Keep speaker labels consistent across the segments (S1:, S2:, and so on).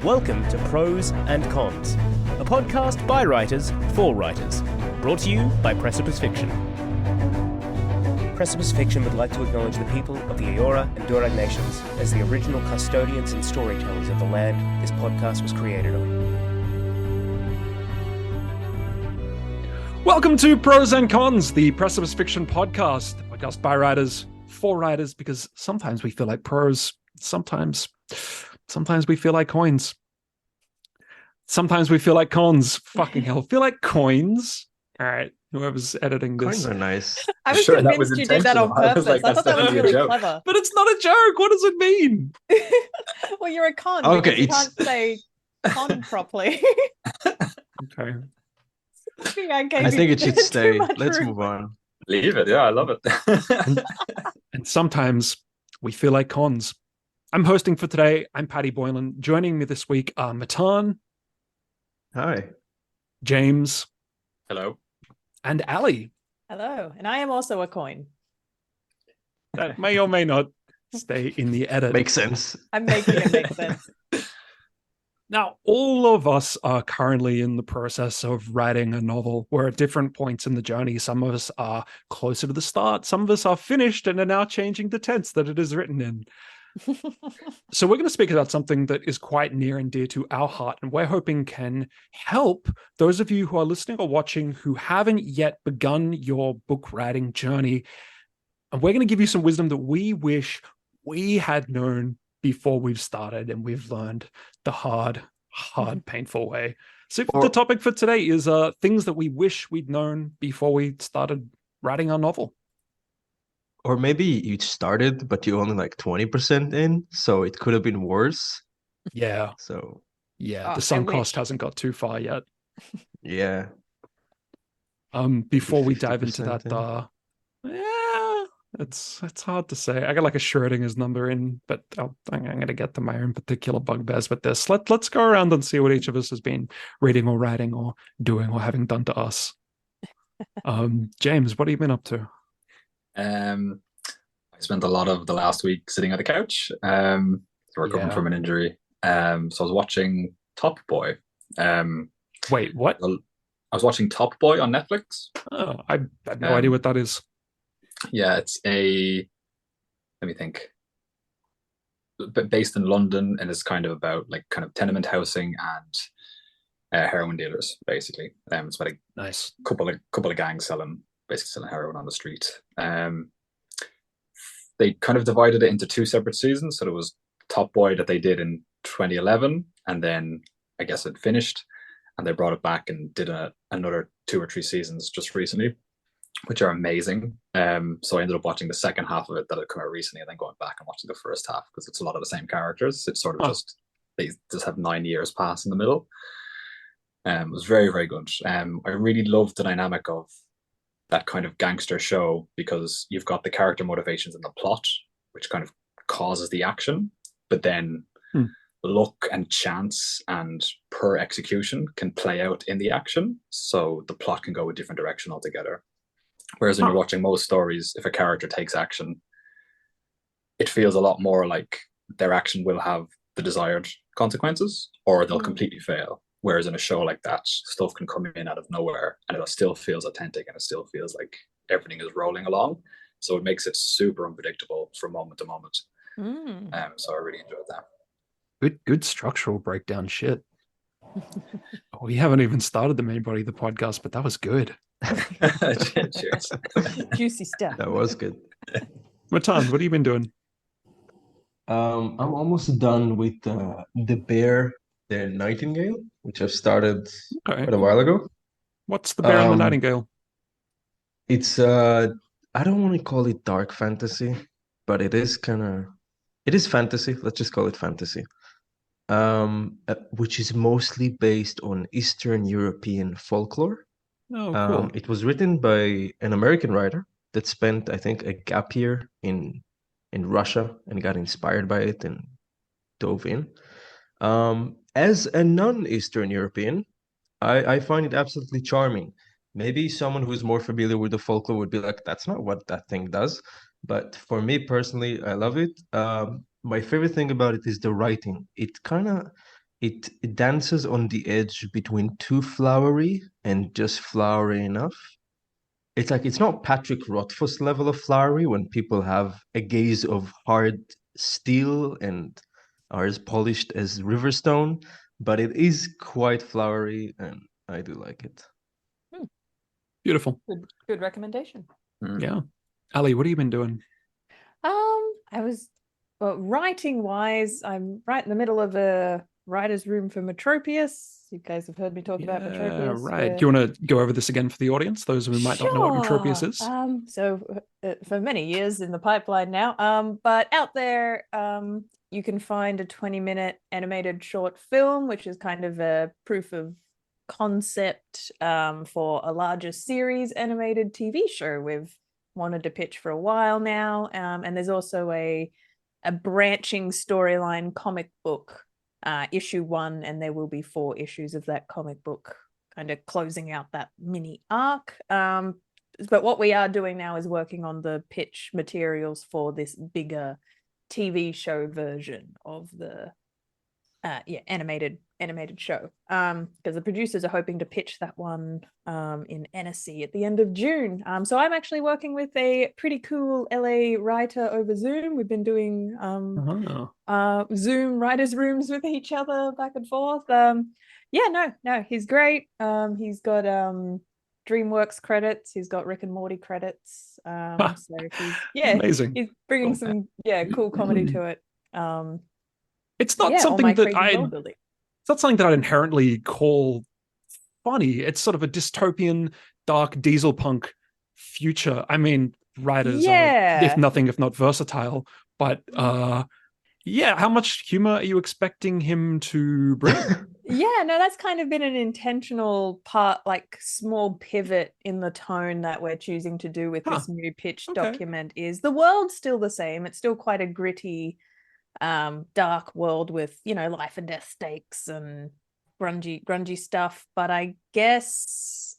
S1: Welcome to Prose and Cons, a podcast by writers for writers, brought to you by Precipice Fiction. Precipice Fiction would like to acknowledge the people of the Eora and Durag nations as the original custodians and storytellers of the land this podcast was created on.
S2: Welcome to Pros and Cons, the Precipice Fiction podcast by writers for writers, because sometimes we feel like pros, sometimes we feel like coins. Sometimes we feel like cons. Fucking hell, feel like coins. All right, whoever's editing this.
S3: Coins are nice.
S4: I was convinced you did that on purpose. I thought that was really clever.
S2: But it's not a joke. What does it mean?
S4: Well, you're a con.
S3: Okay,
S4: you can't say con properly.
S2: Okay.
S3: I think it should stay. Let's move on.
S5: Leave it. Yeah, I love it.
S2: And sometimes we feel like cons. I'm hosting for today. I'm Paddy Boylan. Joining me this week are Matan.
S3: Hi.
S2: James.
S5: Hello.
S2: And Ali.
S4: Hello. And I am also a coin.
S2: That may or may not stay in the edit.
S3: Makes sense.
S4: I'm making it make sense.
S2: Now, all of us are currently in the process of writing a novel. We're at different points in the journey. Some of us are closer to the start. Some of us are finished and are now changing the tense that it is written in. So we're going to speak about something that is quite near and dear to our heart, and we're hoping can help those of you who are listening or watching who haven't yet begun your book writing journey. And we're going to give you some wisdom that we wish we had known before we've started and we've learned the hard, painful way. So the topic for today is things that we wish we'd known before we started writing our novel.
S3: Or maybe you started, but you're only like 20% in, so it could have been worse.
S2: Yeah.
S3: So
S2: yeah, the sunk cost hasn't got too far yet.
S3: Yeah.
S2: Before we dive into that, it's hard to say. I got like a Schrodinger's number in, but I'm going to get to my own particular bugbears with this. Let's go around and see what each of us has been reading or writing or doing or having done to us. James, what have you been up to?
S5: I spent a lot of the last week sitting on the couch, recovering from an injury. So I was watching Top Boy.
S2: Wait, what?
S5: I was watching Top Boy on Netflix.
S2: Oh, I have no idea what that is.
S5: Yeah, it's let me think. Based in London, and it's kind of about like kind of tenement housing and heroin dealers, basically. It's about a
S2: nice
S5: couple of gangs selling heroin on the street. They kind of divided it into two separate seasons. So there was Top Boy that they did in 2011, and then I guess it finished, and they brought it back and did another 2 or 3 seasons just recently, which are amazing. So I ended up watching the second half of it that had come out recently, and then going back and watching the first half because it's a lot of the same characters. It's sort of they just have 9 years pass in the middle. It was very, very good. I really loved the dynamic of that kind of gangster show because you've got the character motivations and the plot, which kind of causes the action, but then luck and chance and per execution can play out in the action. So the plot can go a different direction altogether. Whereas when you're watching most stories, if a character takes action, it feels a lot more like their action will have the desired consequences or they'll completely fail. Whereas in a show like that, stuff can come in out of nowhere and it still feels authentic and it still feels like everything is rolling along. So it makes it super unpredictable from moment to moment. So I really enjoyed that.
S2: Good structural breakdown shit. We haven't even started the main body of the podcast, but that was good.
S5: Cheers.
S4: Juicy stuff.
S3: That was good.
S2: Matan, what have you been doing?
S3: I'm almost done with The Bear, the Nightingale, which I've started quite a while ago.
S2: What's The Bear and the Nightingale?
S3: It's I don't want to call it dark fantasy, but it is fantasy. Let's just call it fantasy. Which is mostly based on Eastern European folklore.
S2: Oh, cool.
S3: It was written by an American writer that spent, I think, a gap year in Russia and got inspired by it and dove in. As a non-Eastern European, I find it absolutely charming. Maybe someone who's more familiar with the folklore would be like, that's not what that thing does. But for me personally, I love it. My favorite thing about it is the writing. It kind of it dances on the edge between too flowery and just flowery enough. It's like it's not Patrick Rothfuss level of flowery when people have a gaze of hard steel and are as polished as Riverstone, but it is quite flowery and I do like it.
S2: Beautiful.
S4: Good recommendation.
S2: Yeah. Ali, what have you been doing?
S4: I was writing wise, I'm right in the middle of a writer's room for Metropius. You guys have heard me talk about Metropius.
S2: Right. Do you want to go over this again for the audience, those who might not know what Metropius is?
S4: So for many years in the pipeline now, but out there, you can find a 20-minute animated short film, which is kind of a proof of concept for a larger series animated TV show we've wanted to pitch for a while now. And there's also a branching storyline comic book, issue 1, and there will be 4 issues of that comic book kind of closing out that mini arc. But what we are doing now is working on the pitch materials for this bigger TV show version of the animated show, because the producers are hoping to pitch that one in Annecy at the end of June. So I'm actually working with a pretty cool LA writer over Zoom. We've been doing Zoom writers' rooms with each other back and forth. He's great. He's got DreamWorks credits. He's got Rick and Morty credits. So
S2: amazing.
S4: He's bringing some cool comedy to it.
S2: It's not something that it's not something that I'd inherently call funny. It's sort of a dystopian, dark diesel punk future. I mean, writers are, if not versatile, but how much humor are you expecting him to bring?
S4: That's kind of been an intentional part, like small pivot in the tone that we're choosing to do with this new pitch document. Is the world's still the same. It's still quite a gritty, dark world with life and death stakes and grungy stuff, but I guess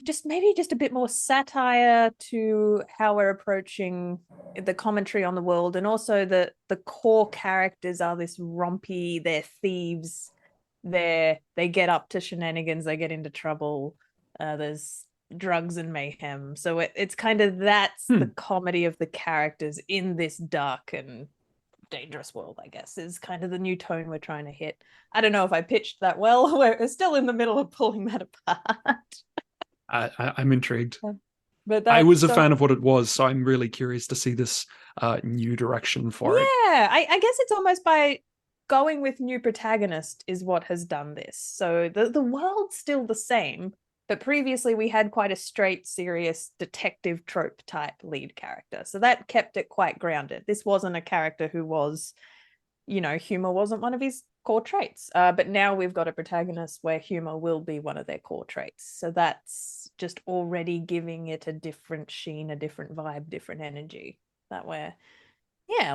S4: just a bit more satire to how we're approaching the commentary on the world, and also the core characters are this rompy, they're thieves, they get up to shenanigans, they get into trouble, there's drugs and mayhem, so it's kind of that's the comedy of the characters in this dark and dangerous world, I guess, is kind of the new tone we're trying to hit. I don't know if I pitched that well. We're still in the middle of pulling that apart.
S2: I'm intrigued.
S4: But
S2: I was a fan of what it was, so I'm really curious to see this new direction for it.
S4: I guess it's almost by going with new protagonist is what has done this. So the world's still the same, but previously we had quite a straight, serious detective trope type lead character. So that kept it quite grounded. This wasn't a character who was, humor wasn't one of his core traits. But now we've got a protagonist where humor will be one of their core traits. So that's just already giving it a different sheen, a different vibe, different energy that we're,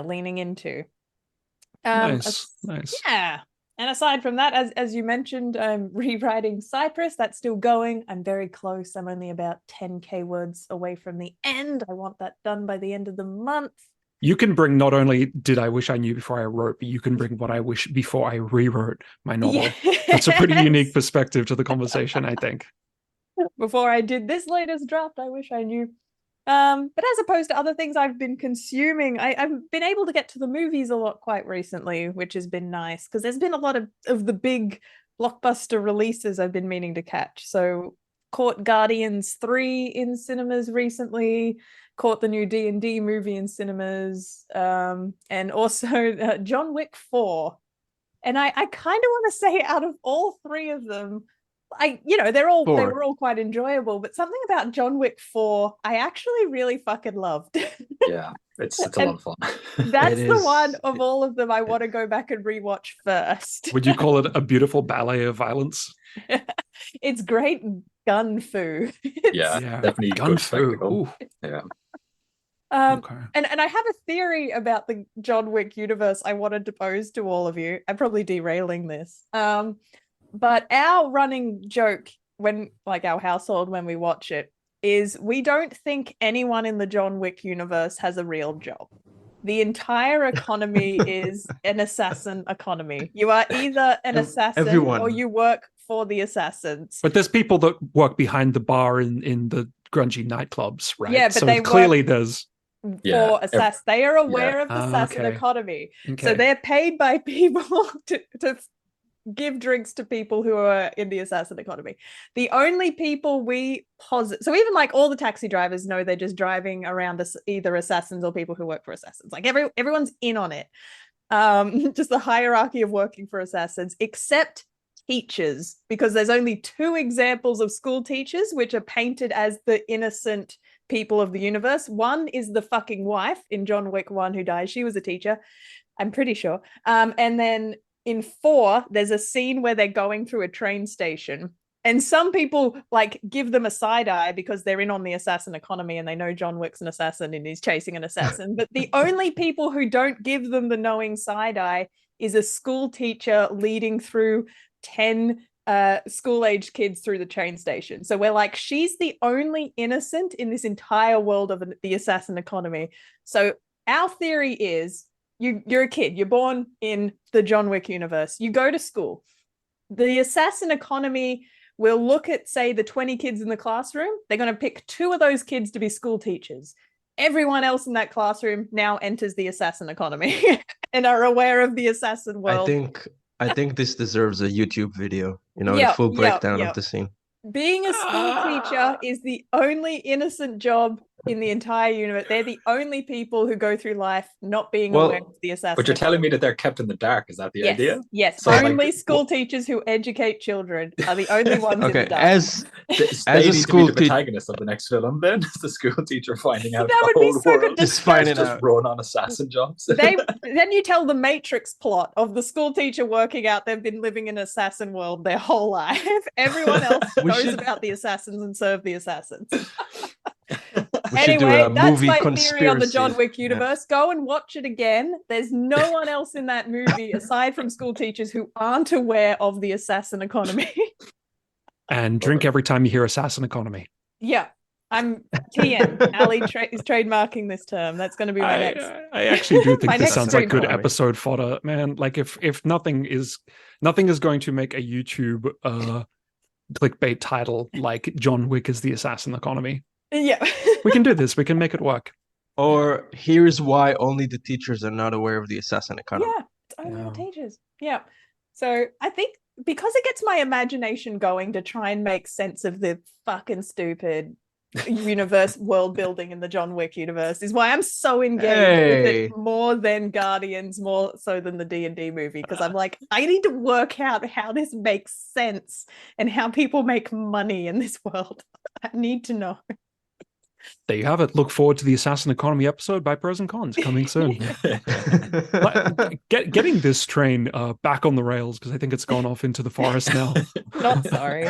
S4: leaning into.
S2: Nice.
S4: Yeah. And aside from that, as you mentioned, I'm rewriting Cypress. That's still going. I'm very close. I'm only about 10K words away from the end. I want that done by the end of the month.
S2: You can bring not only did I wish I knew before I wrote, but you can bring what I wish before I rewrote my novel. Yes. That's a pretty unique perspective to the conversation, I think.
S4: Before I did this latest draft, I wish I knew. But as opposed to other things I've been consuming, I've been able to get to the movies a lot quite recently, which has been nice because there's been a lot of the big blockbuster releases I've been meaning to catch. So caught Guardians 3 in cinemas recently, caught the new D&D movie in cinemas, and also John Wick 4. And I kind of want to say out of all 3 of them, they were all quite enjoyable, but something about John Wick 4 I actually really fucking loved.
S5: Yeah, it's a lot of fun.
S4: That's the one of all of them I want to go back and rewatch first.
S2: Would you call it a beautiful ballet of violence?
S4: It's great gun fu.
S5: Definitely
S2: gun fu.
S5: Yeah.
S4: And I have a theory about the John Wick universe I wanted to pose to all of you. I'm probably derailing this. But our running joke our household when we watch it is we don't think anyone in the John Wick universe has a real job. The entire economy is an assassin economy. You are either an assassin
S3: everyone.
S4: or you work for the assassins.
S2: But there's people that work behind the bar in the grungy nightclubs, right?
S4: Yeah, but
S2: so
S4: they
S2: clearly there's
S4: for assassin. They are aware of the assassin
S2: okay.
S4: economy.
S2: Okay.
S4: So they're paid by people to give drinks to people who are in the assassin economy. The only people we posit, so even like all the taxi drivers know they're just driving around either assassins or people who work for assassins. Like everyone's in on it. Just the hierarchy of working for assassins, except teachers, because there's only 2 examples of school teachers which are painted as the innocent people of the universe. One is the fucking wife in John Wick 1 who dies. She was a teacher, I'm pretty sure. And then in 4, there's a scene where they're going through a train station, and some people like give them a side eye because they're in on the assassin economy and they know John Wick's an assassin and he's chasing an assassin. But the only people who don't give them the knowing side eye is a school teacher leading through 10 school-aged kids through the train station. So we're like, she's the only innocent in this entire world of the assassin economy. So our theory is you're a kid, you're born in the John Wick universe, you go to school. The assassin economy will look at, say, the 20 kids in the classroom. They're going to pick 2 of those kids to be school teachers. Everyone else in that classroom now enters the assassin economy and are aware of the assassin world.
S3: I think this deserves a YouTube video, the full breakdown of the scene.
S4: Being a school teacher is the only innocent job in the entire universe. They're the only people who go through life not being aware of the assassin.
S5: But you're telling me that they're kept in the dark. Is that the idea?
S4: Yes. So only school teachers who educate children are the only ones in the dark.
S3: As
S5: a school teacher, the protagonist of the next film, then is the school teacher finding out
S4: that
S5: the
S4: would
S5: whole
S4: be so
S5: world.
S4: good.
S3: Just finding out.
S5: Run on assassin jobs.
S4: Then you tell the Matrix plot of the school teacher working out they've been living in an assassin world their whole life. Everyone else knows about the assassins and serve the assassins. Anyway, that's my theory on the John Wick universe. Yeah. Go and watch it again. There's no one else in that movie aside from school teachers who aren't aware of the assassin economy.
S2: And drink every time you hear assassin economy.
S4: Yeah. I'm TM. Ali is trademarking this term. That's going to be my next.
S2: I actually do think this sounds like good
S3: economy.
S2: Episode fodder, man. Like if nothing is going to make a YouTube clickbait title like John Wick is the assassin economy.
S4: Yeah.
S2: We can do this. We can make it work.
S3: Or here's why only the teachers are not aware of the assassin economy.
S4: Yeah, it's only the teachers. Yeah. So I think because it gets my imagination going to try and make sense of the fucking stupid universe world building in the John Wick universe is why I'm so engaged with it more than Guardians, more so than the D&D movie, because I'm like, I need to work out how this makes sense and how people make money in this world. I need to know.
S2: There you have it. Look forward to the Assassin Economy episode by Prose Cons coming soon. Getting this train back on the rails, because I think it's gone off into the forest now.
S4: Not sorry.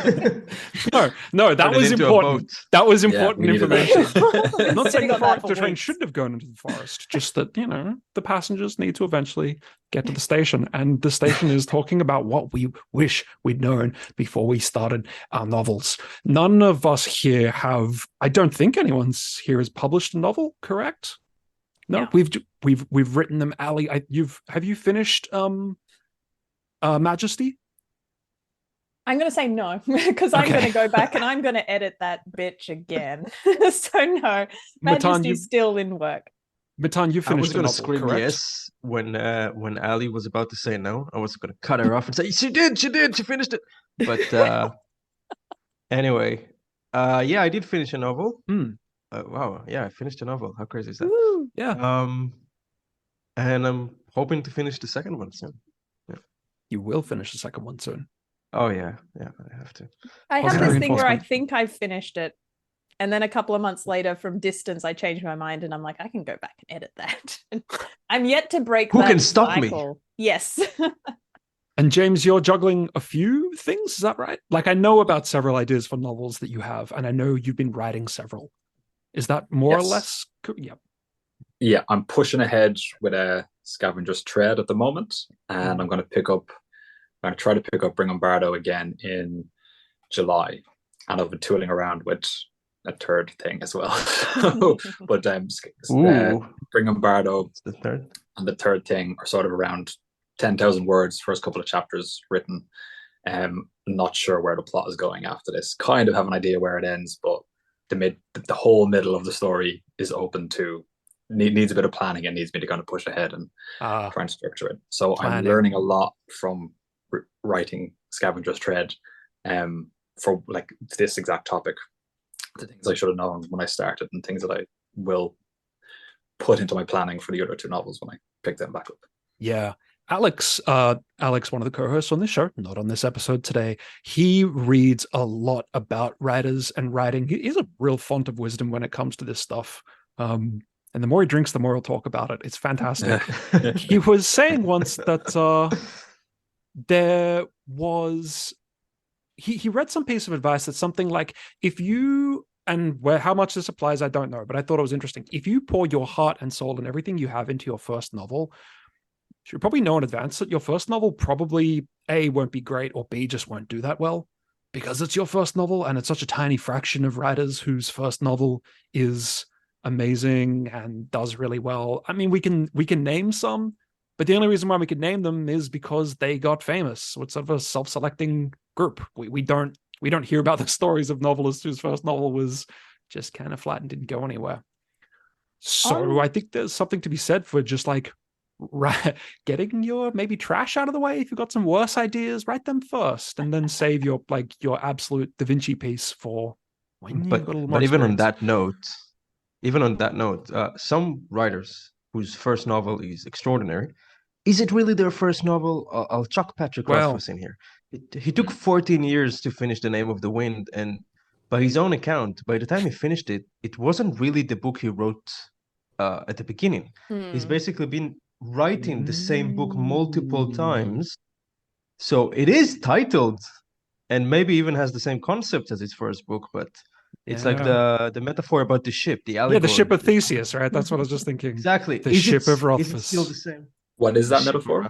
S2: No, that was important. That was important information. I'm not saying the train shouldn't have gone into the forest, just that, the passengers need to eventually get to the station. And the station is talking about what we wish we'd known before we started our novels. None of us here have, I don't think anyone's here has published a novel, correct? No. We've written them. Ali, have you finished Majesty?
S4: I'm going to say no, because I'm going to go back and I'm going to edit that bitch again. So no, Majesty's still in work.
S2: Matan, you finished
S3: the novel,
S2: scream
S3: correct?
S2: Yes
S3: when Ali was about to say no. I was going to cut her off and say, she finished it. But anyway, I did finish a novel. Wow, I finished a novel. How crazy is that?
S4: Woo!
S2: Yeah.
S3: And I'm hoping to finish the second one soon. Yeah.
S2: You will finish the second one soon.
S3: Oh yeah, I have to.
S4: I have this thing where I think I've finished it, and then a couple of months later, from distance, I change my mind, and I'm like, I can go back and edit that. I'm yet to break.
S3: Who can stop me?
S4: Yes.
S2: And James, you're juggling a few things, is that right? Like, I know about several ideas for novels that you have, and I know you've been writing several. Is that more or less? Yeah.
S5: Yeah, I'm pushing ahead with a Scavenger's Tread at the moment, and I'm going to try to pick up Bring Bardo again in July. And I've been tooling around with a third thing as well. But
S3: Ooh,
S5: Burnham Bardo
S3: it's the third.
S5: and the third thing are sort of around 10,000 words, first couple of chapters written. Not sure where the plot is going after this. Kind of have an idea where it ends, but the whole middle of the story is open to needs a bit of planning and needs me to kind of push ahead and try and structure it. So
S2: planning.
S5: I'm learning a lot from writing Scavenger's Tread for like this exact topic, the things I should have known when I started and things that I will put into my planning for the other two novels when I pick them back up.
S2: Yeah. Alex, one of the co-hosts on this show, not on this episode today, he reads a lot about writers and writing. He's a real font of wisdom when it comes to this stuff. And the more he drinks, the more he'll talk about it. It's fantastic. He was saying once that there was... He read some piece of advice that's something like, if you... And how much this applies, I don't know, but I thought it was interesting. If you pour your heart and soul and everything you have into your first novel, you should probably know in advance that your first novel probably A, won't be great, or B, just won't do that well, because it's your first novel and it's such a tiny fraction of writers whose first novel is amazing and does really well. I mean, we can name some, but the only reason why we could name them is because they got famous. So it's sort of a self-selecting group. We don't hear about the stories of novelists whose first novel was just kind of flat and didn't go anywhere. So I think there's something to be said for just like getting your maybe trash out of the way. If you've got some worse ideas, write them first and then save your absolute Da Vinci piece for when you've got a little more
S3: even on
S2: experience.
S3: that note, some writers whose first novel is extraordinary, is it really their first novel? I'll chuck Patrick Rothfuss in here. He took 14 years to finish The Name of the Wind, and by his own account, by the time he finished it, it wasn't really the book he wrote at the beginning. He's basically been writing the same book multiple times, so it is titled and maybe even has the same concept as his first book, but it's like the metaphor about the ship, the allegory.
S2: Yeah, the ship of Theseus, right? That's what I was just thinking.
S3: Exactly.
S2: The ship of Rothfuss.
S3: Is it still the same?
S5: What is that metaphor?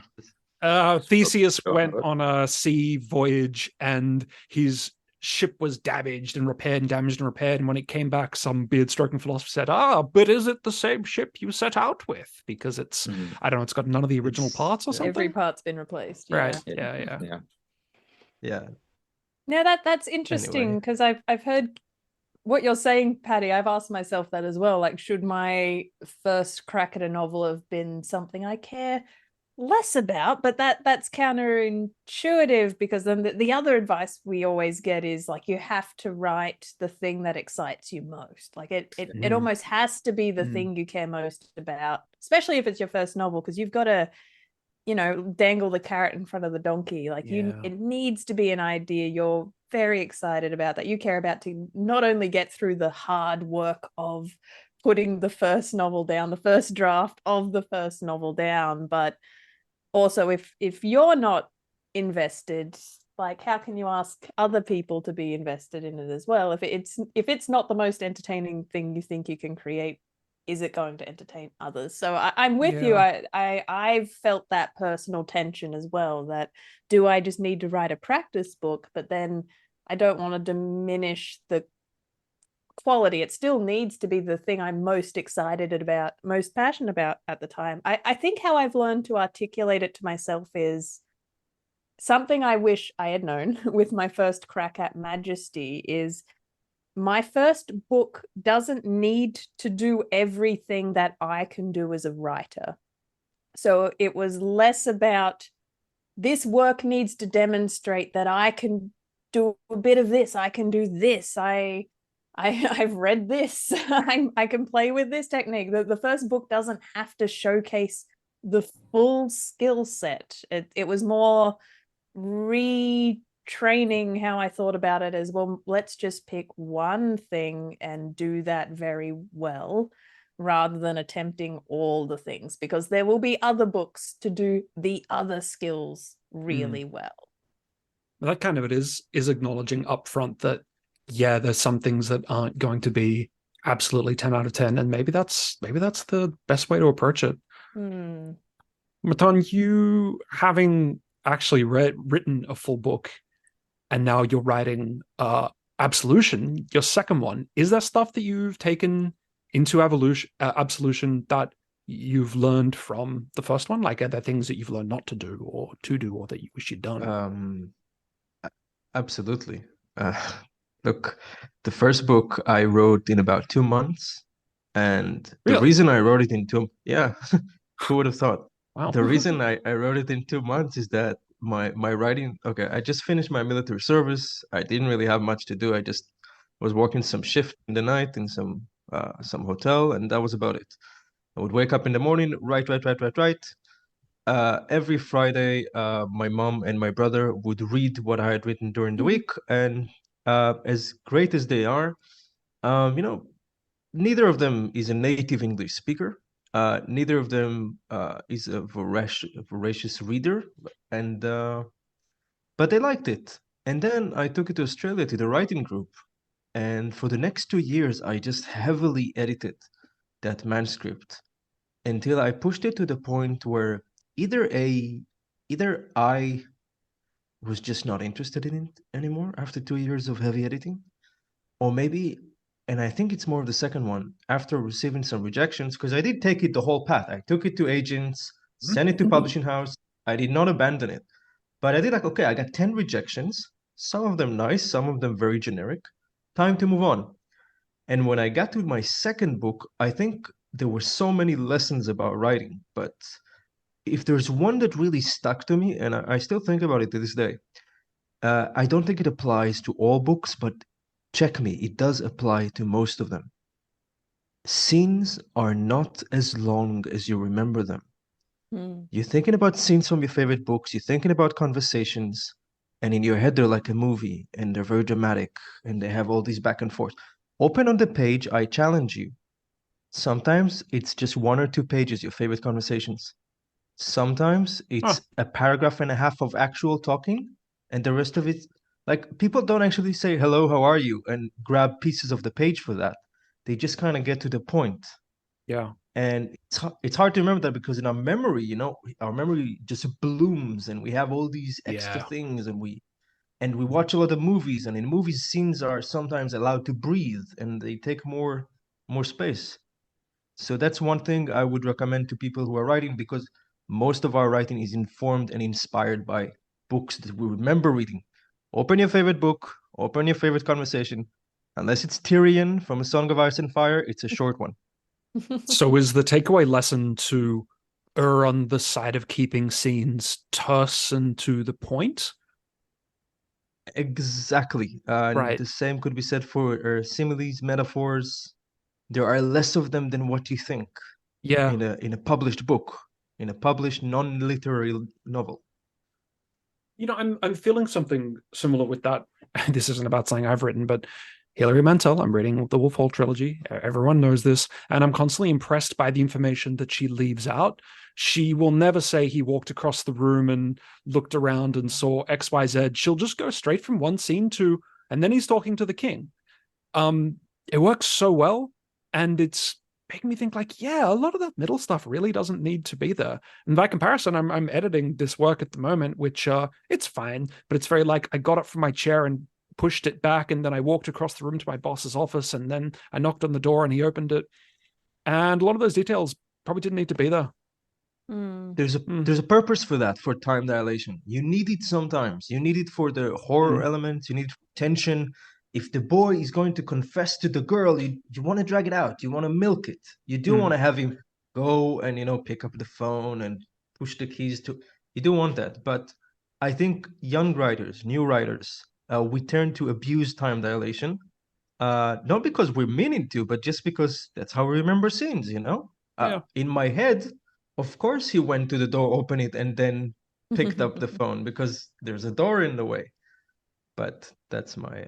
S2: Theseus went on a sea voyage and his ship was damaged and repaired and damaged and repaired. And when it came back, some beard-stroking philosopher said, but is it the same ship you set out with? Because it's, I don't know, it's got none of the original parts or something.
S4: Every part's been replaced. Yeah.
S2: Right. Yeah.
S4: No, that's interesting because I've heard what you're saying, Paddy. I've asked myself that as well. Like, should my first crack at a novel have been something I care less about? But that's counterintuitive, because then the other advice we always get is like, you have to write the thing that excites you most. Like it almost has to be the thing you care most about, especially if it's your first novel, because you've got to, dangle the carrot in front of the donkey. Like it needs to be an idea you're very excited about, that you care about, to not only get through the hard work of putting the first novel down, the first draft of the first novel down, but also if you're not invested, like, how can you ask other people to be invested in it as well? If it's not the most entertaining thing you think you can create, is it going to entertain others? So I'm with you. I've felt that personal tension as well, that do I just need to write a practice book, but then I don't want to diminish the quality. It still needs to be the thing I'm most excited about, most passionate about at the time. I think how I've learned to articulate it to myself is something I wish I had known with my first crack at Majesty is my first book doesn't need to do everything that I can do as a writer. So it was less about, this work needs to demonstrate that I can do a bit of this, I can do this, I've read this, I can play with this technique. The first book doesn't have to showcase the full skill set. It was more retraining how I thought about it as, well, let's just pick one thing and do that very well, rather than attempting all the things, because there will be other books to do the other skills really well.
S2: That kind of it is acknowledging upfront that, yeah, there's some things that aren't going to be absolutely 10 out of 10, and maybe that's the best way to approach it. Matan, you having actually written a full book, and now you're writing a Absolution, your second one, is there stuff that you've taken into Absolution that you've learned from the first one? Like, are there things that you've learned not to do or that you wish you'd done?
S3: Absolutely. Look, the first book I wrote in about 2 months, and the
S2: Really?
S3: reason I wrote it in yeah, who would have thought?
S2: Wow.
S3: The reason I wrote it in 2 months is that my writing, okay, I just finished my military service. I didn't really have much to do. I just was working some shift in the night in some hotel, and that was about it. I would wake up in the morning, write. Every Friday, my mom and my brother would read what I had written during the week, and as great as they are, you know, neither of them is a native English speaker. Neither of them is a voracious reader, and but they liked it. And then I took it to Australia to the writing group, and for the next 2 years, I just heavily edited that manuscript until I pushed it to the point where either I was just not interested in it anymore after 2 years of heavy editing, or maybe, and I think it's more of the second one, after receiving some rejections, because I did take it the whole path. I took it to agents, sent it to publishing house. I did not abandon it, but I did like, okay, I got 10 rejections, some of them nice, some of them very generic. Time to move on. And when I got to my second book, I think there were so many lessons about writing, but if there's one that really stuck to me, and I still think about it to this day, I don't think it applies to all books, but check me, it does apply to most of them. Scenes are not as long as you remember them. You're thinking about scenes from your favorite books, you're thinking about conversations, and in your head they're like a movie, and they're very dramatic, and they have all these back and forth. Open on the page, I challenge you. Sometimes it's just 1 or 2 pages, your favorite conversations. Sometimes it's a paragraph and a half of actual talking, and the rest of it, like, people don't actually say, hello, how are you, and grab pieces of the page for that. They just kind of get to the point.
S2: Yeah.
S3: And it's hard to remember that because in our memory, our memory just blooms, and we have all these extra things, and we watch a lot of movies, and in movies, scenes are sometimes allowed to breathe, and they take more space. So that's one thing I would recommend to people who are writing, because most of our writing is informed and inspired by books that we remember reading. Open your favorite book, open your favorite conversation. Unless it's Tyrion from A Song of Ice and Fire, it's a short one.
S2: So is the takeaway lesson to err on the side of keeping scenes terse and to the point?
S3: Exactly.
S2: Right.
S3: The same could be said for similes, metaphors. There are less of them than what you think.
S2: Yeah.
S3: In a published book, in a published non-literary novel.
S2: I'm feeling something similar with that. This isn't about something I've written, but Hilary Mantel, I'm reading the Wolf Hall trilogy. Everyone knows this. And I'm constantly impressed by the information that she leaves out. She will never say he walked across the room and looked around and saw XYZ. She'll just go straight from one scene to, and then he's talking to the king. It works so well. And it's making me think like, yeah, a lot of that middle stuff really doesn't need to be there. And by comparison, I'm editing this work at the moment, which it's fine, but it's very like I got up from my chair and pushed it back, and then I walked across the room to my boss's office, and then I knocked on the door and he opened it. And a lot of those details probably didn't need to be there.
S3: There's a purpose for that, for time dilation. You need it sometimes. You need it for the horror elements, you need it for tension. If the boy is going to confess to the girl, you want to drag it out. You want to milk it. You do want to have him go and, pick up the phone and push the keys you do want that. But I think young writers, new writers, we tend to abuse time dilation. Not because we're meaning to, but just because that's how we remember scenes, In my head, of course he went to the door, opened it, and then picked up the phone because there's a door in the way. But that's my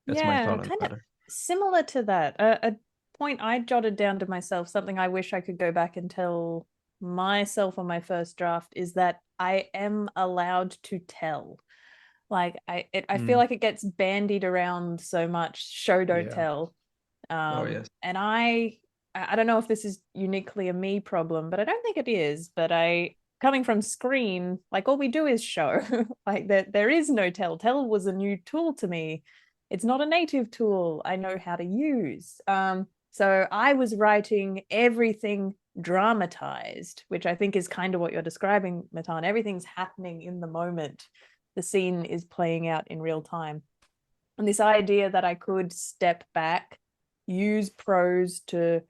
S3: thought on the matter.
S4: Similar to that, a point I jotted down to myself, something I wish I could go back and tell myself on my first draft, is that I am allowed to tell. Like I feel like it gets bandied around so much. Show don't tell.
S3: Yes.
S4: And I don't know if this is uniquely a me problem, but I don't think it is. But coming from screen, like all we do is show. Like there is no tell. Tell was a new tool to me it's not a native tool I know how to use. So I was writing everything dramatized, which I think is kind of what you're describing, Matan. Everything's happening in the moment. The scene is playing out in real time. And this idea that I could step back, use prose to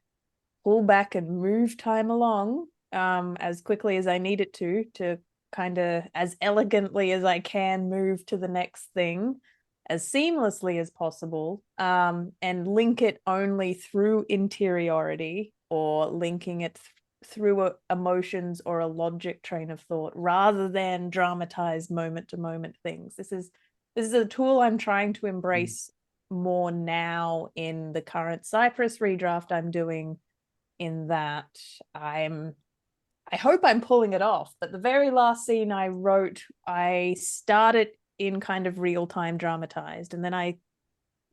S4: pull back and move time along as quickly as I need it to kind of as elegantly as I can move to the next thing, as seamlessly as possible, and link it only through interiority or linking it through emotions or a logic train of thought rather than dramatized moment to moment things. This is a tool I'm trying to embrace more now in the current Cypress redraft I'm doing, in that I hope I'm pulling it off, but the very last scene I wrote, I started in kind of real-time dramatized, and then I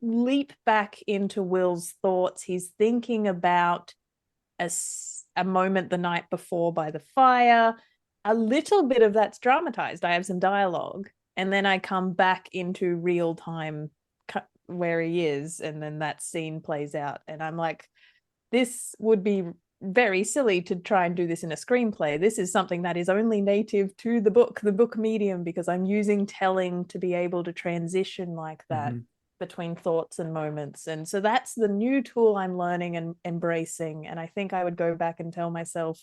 S4: leap back into Will's thoughts. He's thinking about a moment the night before by the fire. A little bit of that's dramatized. I have some dialogue, and then I come back into real time where he is, and then that scene plays out, and I'm like, this would be very silly to try and do this in a screenplay. This is something that is only native to the book medium, because I'm using telling to be able to transition like that between thoughts and moments. And so that's the new tool I'm learning and embracing. And I think I would go back and tell myself,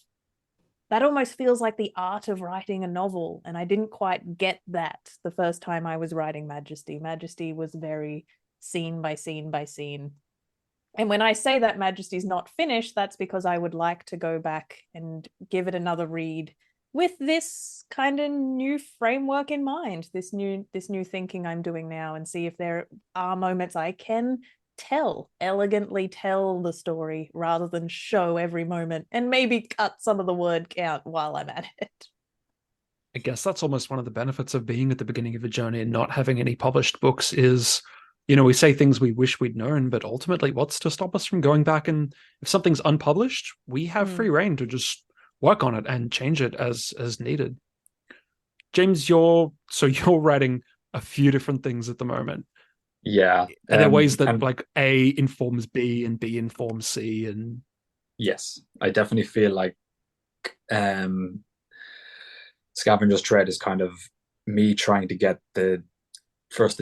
S4: that almost feels like the art of writing a novel. And I didn't quite get that the first time I was writing Majesty. Majesty was very scene by scene by scene. And when I say that Majesty's not finished, that's because I would like to go back and give it another read with this kind of new framework in mind, this new thinking I'm doing now, and see if there are moments I can elegantly tell the story rather than show every moment and maybe cut some of the word count while I'm at it.
S2: I guess that's almost one of the benefits of being at the beginning of a journey and not having any published books is, we say things we wish we'd known, but ultimately what's to stop us from going back, and if something's unpublished, we have free reign to just work on it and change it as needed. James, you're writing a few different things at the moment.
S5: Yeah.
S2: Are there ways that like A informs B and B informs C? And
S5: yes, I definitely feel like Scavenger's Tread is kind of me trying to get the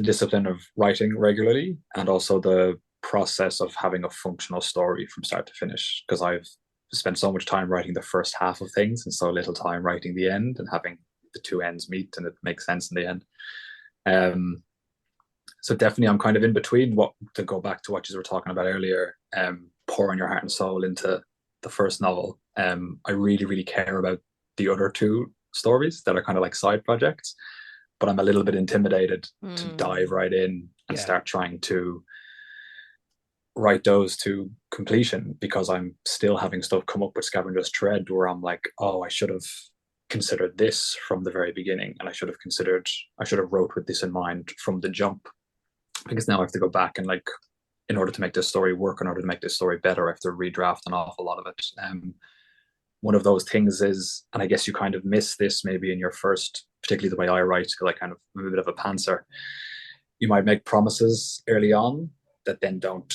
S5: discipline of writing regularly, and also the process of having a functional story from start to finish, because I've spent so much time writing the first half of things and so little time writing the end, and having the two ends meet and it makes sense in the end. So definitely I'm kind of in between, to go back to what you were talking about earlier, pouring your heart and soul into the first novel. I really, really care about the other two stories that are kind of like side projects, but I'm a little bit intimidated to dive right in and start trying to write those to completion, because I'm still having stuff come up with Scavenger's Tread where I'm like, oh, I should have considered this from the very beginning, and I should have wrote with this in mind from the jump, because now I have to go back and, like, in order to make this story work, in order to make this story better, I have to redraft an awful lot of it. One of those things is, and I guess you kind of miss this maybe in your first, particularly the way I write, because I kind of am a bit of a pantser. You might make promises early on that then don't,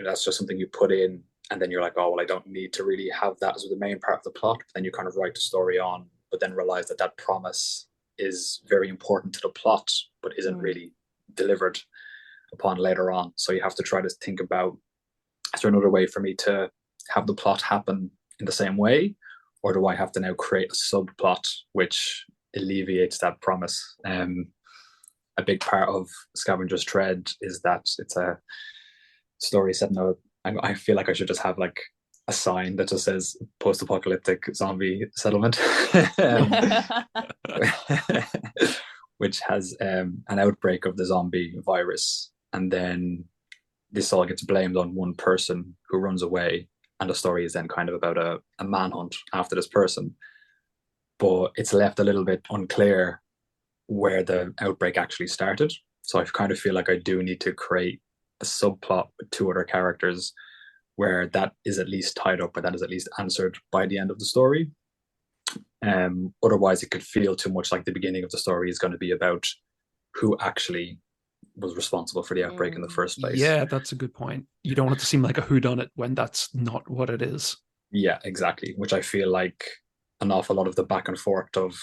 S5: that's just something you put in, and then you're like, oh, well, I don't need to really have that as the main part of the plot. But then you kind of write the story on, but then realize that that promise is very important to the plot, but isn't really delivered upon later on. So you have to try to think about, is there another way for me to have the plot happen in the same way, or do I have to now create a subplot which alleviates that promise? A big part of Scavenger's Tread is that it's a story set in I feel like I should just have like a sign that just says post-apocalyptic zombie settlement, which has an outbreak of the zombie virus, and then this all gets blamed on one person who runs away, and the story is then kind of about a manhunt after this person, but it's left a little bit unclear where the outbreak actually started. So I kind of feel like I do need to create a subplot with two other characters where that is at least tied up, or that is at least answered by the end of the story. Otherwise it could feel too much like the beginning of the story is going to be about who actually was responsible for the outbreak in the first place.
S2: Yeah, that's a good point. You don't want it to seem like a whodunit when that's not what it is.
S5: Yeah, exactly. Which I feel like an awful lot of the back and forth of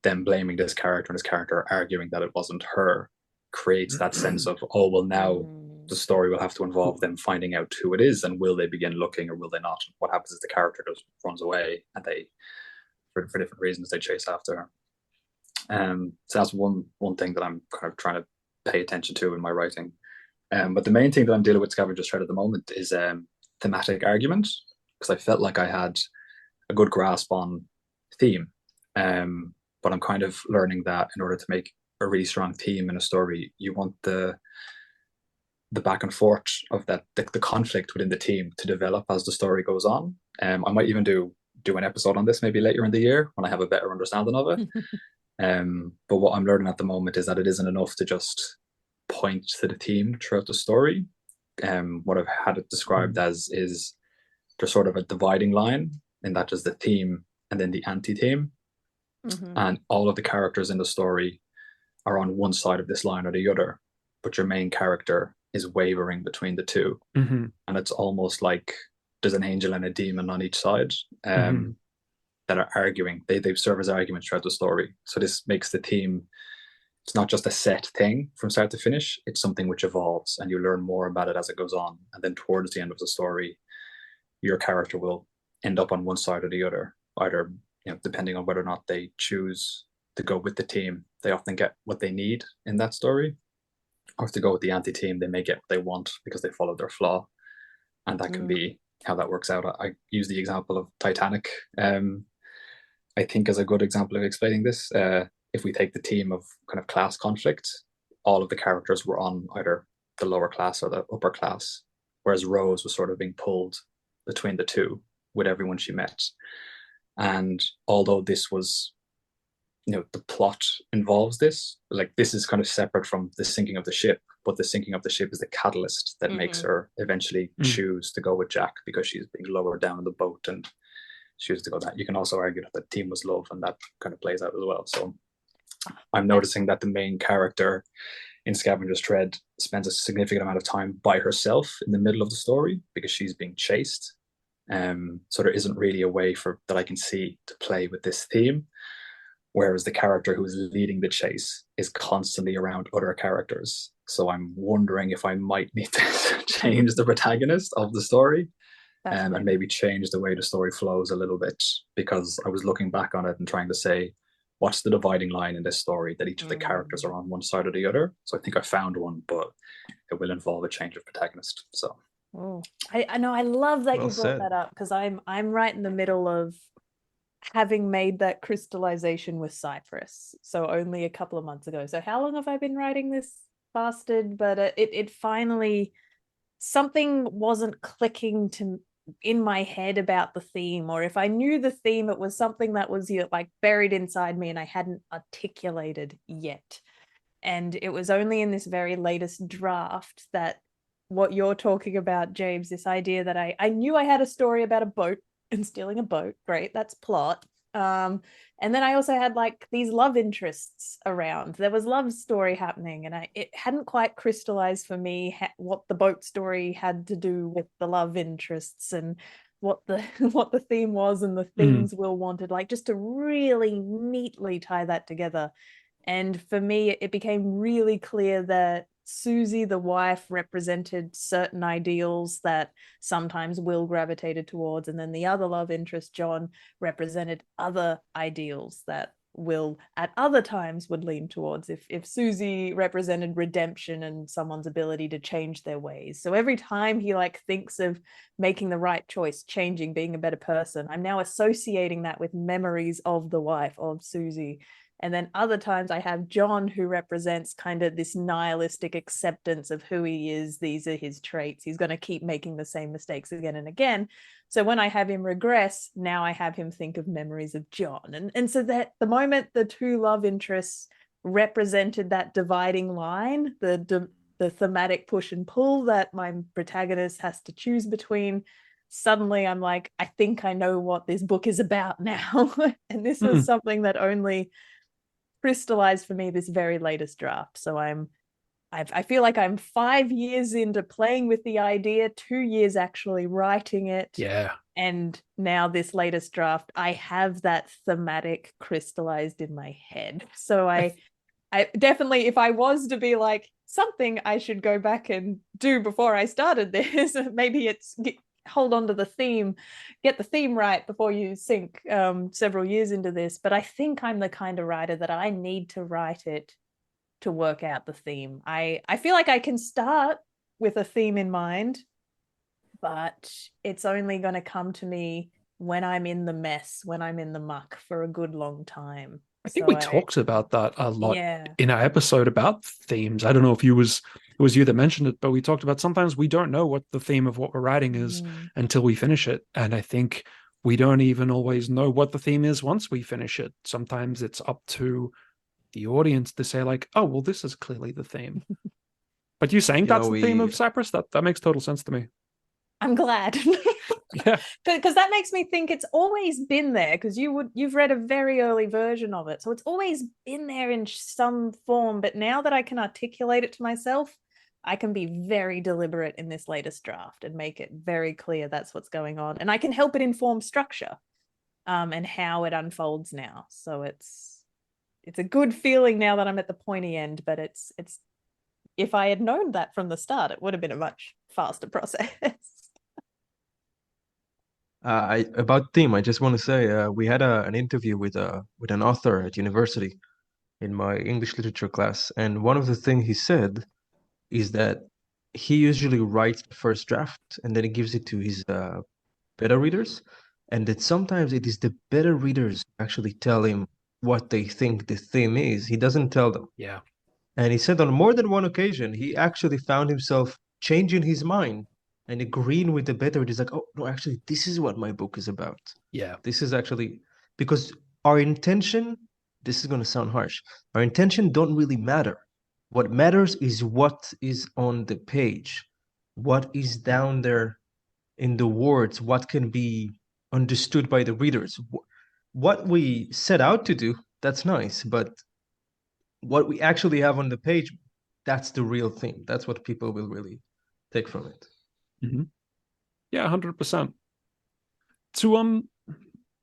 S5: them blaming this character and this character arguing that it wasn't her creates that sense of, oh, well, now the story will have to involve them finding out who it is, and will they begin looking or will they not? What happens is the character just runs away and they, for different reasons, they chase after her. So that's one thing that I'm kind of trying to pay attention to in my writing. But the main thing that I'm dealing with Scavenger's Thread at the moment is thematic argument, because I felt like I had a good grasp on theme. But I'm kind of learning that in order to make a really strong theme in a story, you want the back and forth of that, the conflict within the team to develop as the story goes on. I might even do an episode on this maybe later in the year when I have a better understanding of it. But what I'm learning at the moment is that it isn't enough to just point to the theme throughout the story. What I've had it described as is there's sort of a dividing line, and that is the theme and then the anti-theme. And all of the characters in the story are on one side of this line or the other, but your main character is wavering between the two. And it's almost like there's an angel and a demon on each side that are arguing. They serve as arguments throughout the story. So this makes the theme, it's not just a set thing from start to finish, it's something which evolves and you learn more about it as it goes on. And then towards the end of the story, your character will end up on one side or the other, either, you know, depending on whether or not they choose to go with the team. They often get what they need in that story, or if they go with the anti-team, they may get what they want because they followed their flaw. And that can be how that works out. I use the example of Titanic, I think, as a good example of explaining this. If we take the theme of kind of class conflict, all of the characters were on either the lower class or the upper class, whereas Rose was sort of being pulled between the two with everyone she met. And although this was, you know, the plot involves this, like this is kind of separate from the sinking of the ship, but the sinking of the ship is the catalyst that makes her eventually choose to go with Jack because she's being lowered down in the boat and choose to go that. You can also argue that the theme was love, and that kind of plays out as well. So I'm noticing that the main character in Scavenger's Thread spends a significant amount of time by herself in the middle of the story because she's being chased. So there isn't really a way that I can see to play with this theme, whereas the character who is leading the chase is constantly around other characters. So I'm wondering if I might need to change the protagonist of the story and maybe change the way the story flows a little bit, because I was looking back on it and trying to say, what's the dividing line in this story that each of the characters are on one side or the other? So I think I found one, but it will involve a change of protagonist. So
S4: I know, I love that
S3: Well
S4: you brought
S3: said.
S4: that up, because I'm right in the middle of having made that crystallization with Cypress, so only a couple of months ago. So how long have I been writing this bastard? But it finally, something wasn't clicking in my head about the theme, or if I knew the theme, it was something that was, you know, like buried inside me and I hadn't articulated yet. And it was only in this very latest draft that what you're talking about, James, this idea that I knew I had a story about a boat and stealing a boat. Great, that's plot. And then I also had like these love interests around. There was love story happening, and it hadn't quite crystallized for me what the boat story had to do with the love interests and what the theme was and the things Will wanted, like just to really neatly tie that together. And for me, it became really clear that Susie, the wife, represented certain ideals that sometimes Will gravitated towards, and then the other love interest, John, represented other ideals that Will at other times would lean towards. If Susie represented redemption and someone's ability to change their ways. So every time he like thinks of making the right choice, changing, being a better person, I'm now associating that with memories of the wife, of Susie. And then other times I have John, who represents kind of this nihilistic acceptance of who he is. These are his traits. He's going to keep making the same mistakes again and again. So when I have him regress, now I have him think of memories of John. And so that the moment the two love interests represented that dividing line, the thematic push and pull that my protagonist has to choose between, suddenly I'm like, I think I know what this book is about now. And this was something that only crystallized for me this very latest draft. So I'm I feel like I'm 5 years into playing with the idea, 2 years actually writing it.
S2: Yeah.
S4: And now this latest draft, I have that thematic crystallized in my head. So I definitely, if I was to be like something I should go back and do before I started this, maybe it's hold on to the theme, get the theme right before you sink several years into this. But I think I'm the kind of writer that I need to write it to work out the theme. I feel like I can start with a theme in mind, but it's only going to come to me when I'm in the mess, when I'm in the muck for a good long time.
S2: I think we talked about that a lot in our episode about themes. I don't know if it was you that mentioned it, but we talked about sometimes we don't know what the theme of what we're writing is until we finish it. And I think we don't even always know what the theme is once we finish it. Sometimes it's up to the audience to say like, oh, well, this is clearly the theme. But you saying that's the theme of Cypress, that makes total sense to me.
S4: I'm glad.
S2: Yeah,
S4: because that makes me think it's always been there, because you've read a very early version of it, so it's always been there in some form. But now that I can articulate it to myself, I can be very deliberate in this latest draft and make it very clear that's what's going on, and I can help it inform structure and how it unfolds now. So it's a good feeling now that I'm at the pointy end, but it's if I had known that from the start, it would have been a much faster process.
S3: About theme, I just want to say we had an interview with an author at university in my English literature class, and one of the things he said is that he usually writes the first draft and then he gives it to his beta readers, and that sometimes it is the beta readers who actually tell him what they think the theme is. He doesn't tell them.
S2: Yeah.
S3: And he said on more than one occasion, he actually found himself changing his mind and agreeing with the beta readers, like, oh, no, actually, this is what my book is about.
S2: Yeah.
S3: This is actually, because our intention, this is going to sound harsh, our intention don't really matter. What matters is what is on the page, what is down there in the words, what can be understood by the readers. What we set out to do, that's nice, but what we actually have on the page, that's the real thing. That's what people will really take from it.
S2: Mm-hmm. Yeah, 100%. To I'm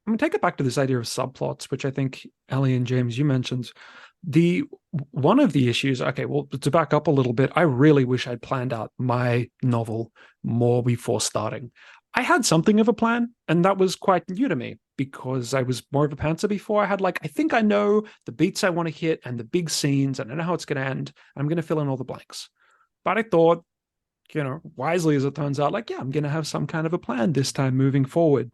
S2: gonna take it back to this idea of subplots, which I think Ellie and James, you mentioned. One of the issues, okay, well, to back up a little bit, I really wish I'd planned out my novel more before starting. I had something of a plan, and that was quite new to me because I was more of a pantser before. I had like, I think I know the beats I want to hit and the big scenes, and I know how it's going to end. I'm going to fill in all the blanks. But I thought, wisely as it turns out, like, yeah, I'm going to have some kind of a plan this time moving forward.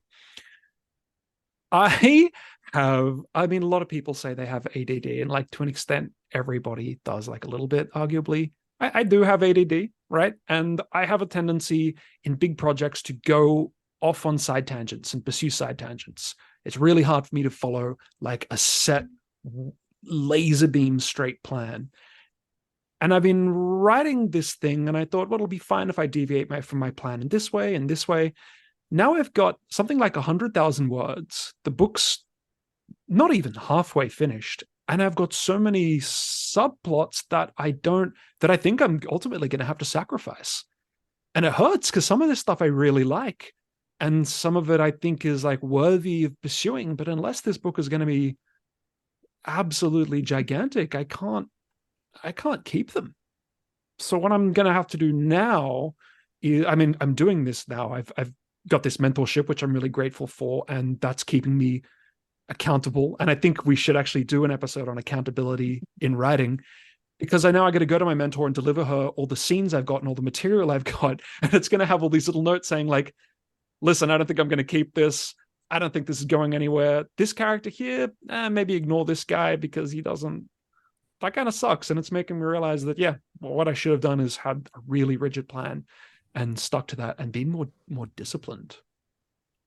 S2: A lot of people say they have ADD, and like to an extent, everybody does, like a little bit, arguably. I do have ADD, right? And I have a tendency in big projects to go off on side tangents and pursue side tangents. It's really hard for me to follow like a set laser beam straight plan. And I've been writing this thing, and I thought, well, it'll be fine if I deviate from my plan in this way and this way. Now I've got something like 100,000 words. The book's not even halfway finished. And I've got so many subplots that I think I'm ultimately going to have to sacrifice. And it hurts because some of this stuff I really like. And some of it I think is like worthy of pursuing. But unless this book is going to be absolutely gigantic, I can't keep them. So what I'm going to have to do now is, I'm doing this now. I've got this mentorship, which I'm really grateful for. And that's keeping me accountable. And I think we should actually do an episode on accountability in writing, because I know I got to go to my mentor and deliver her all the scenes I've got and all the material I've got. And it's going to have all these little notes saying like, listen, I don't think I'm going to keep this. I don't think this is going anywhere. This character here, maybe ignore this guy because that kind of sucks. And it's making me realize that, yeah, what I should have done is had a really rigid plan and stuck to that and been more disciplined.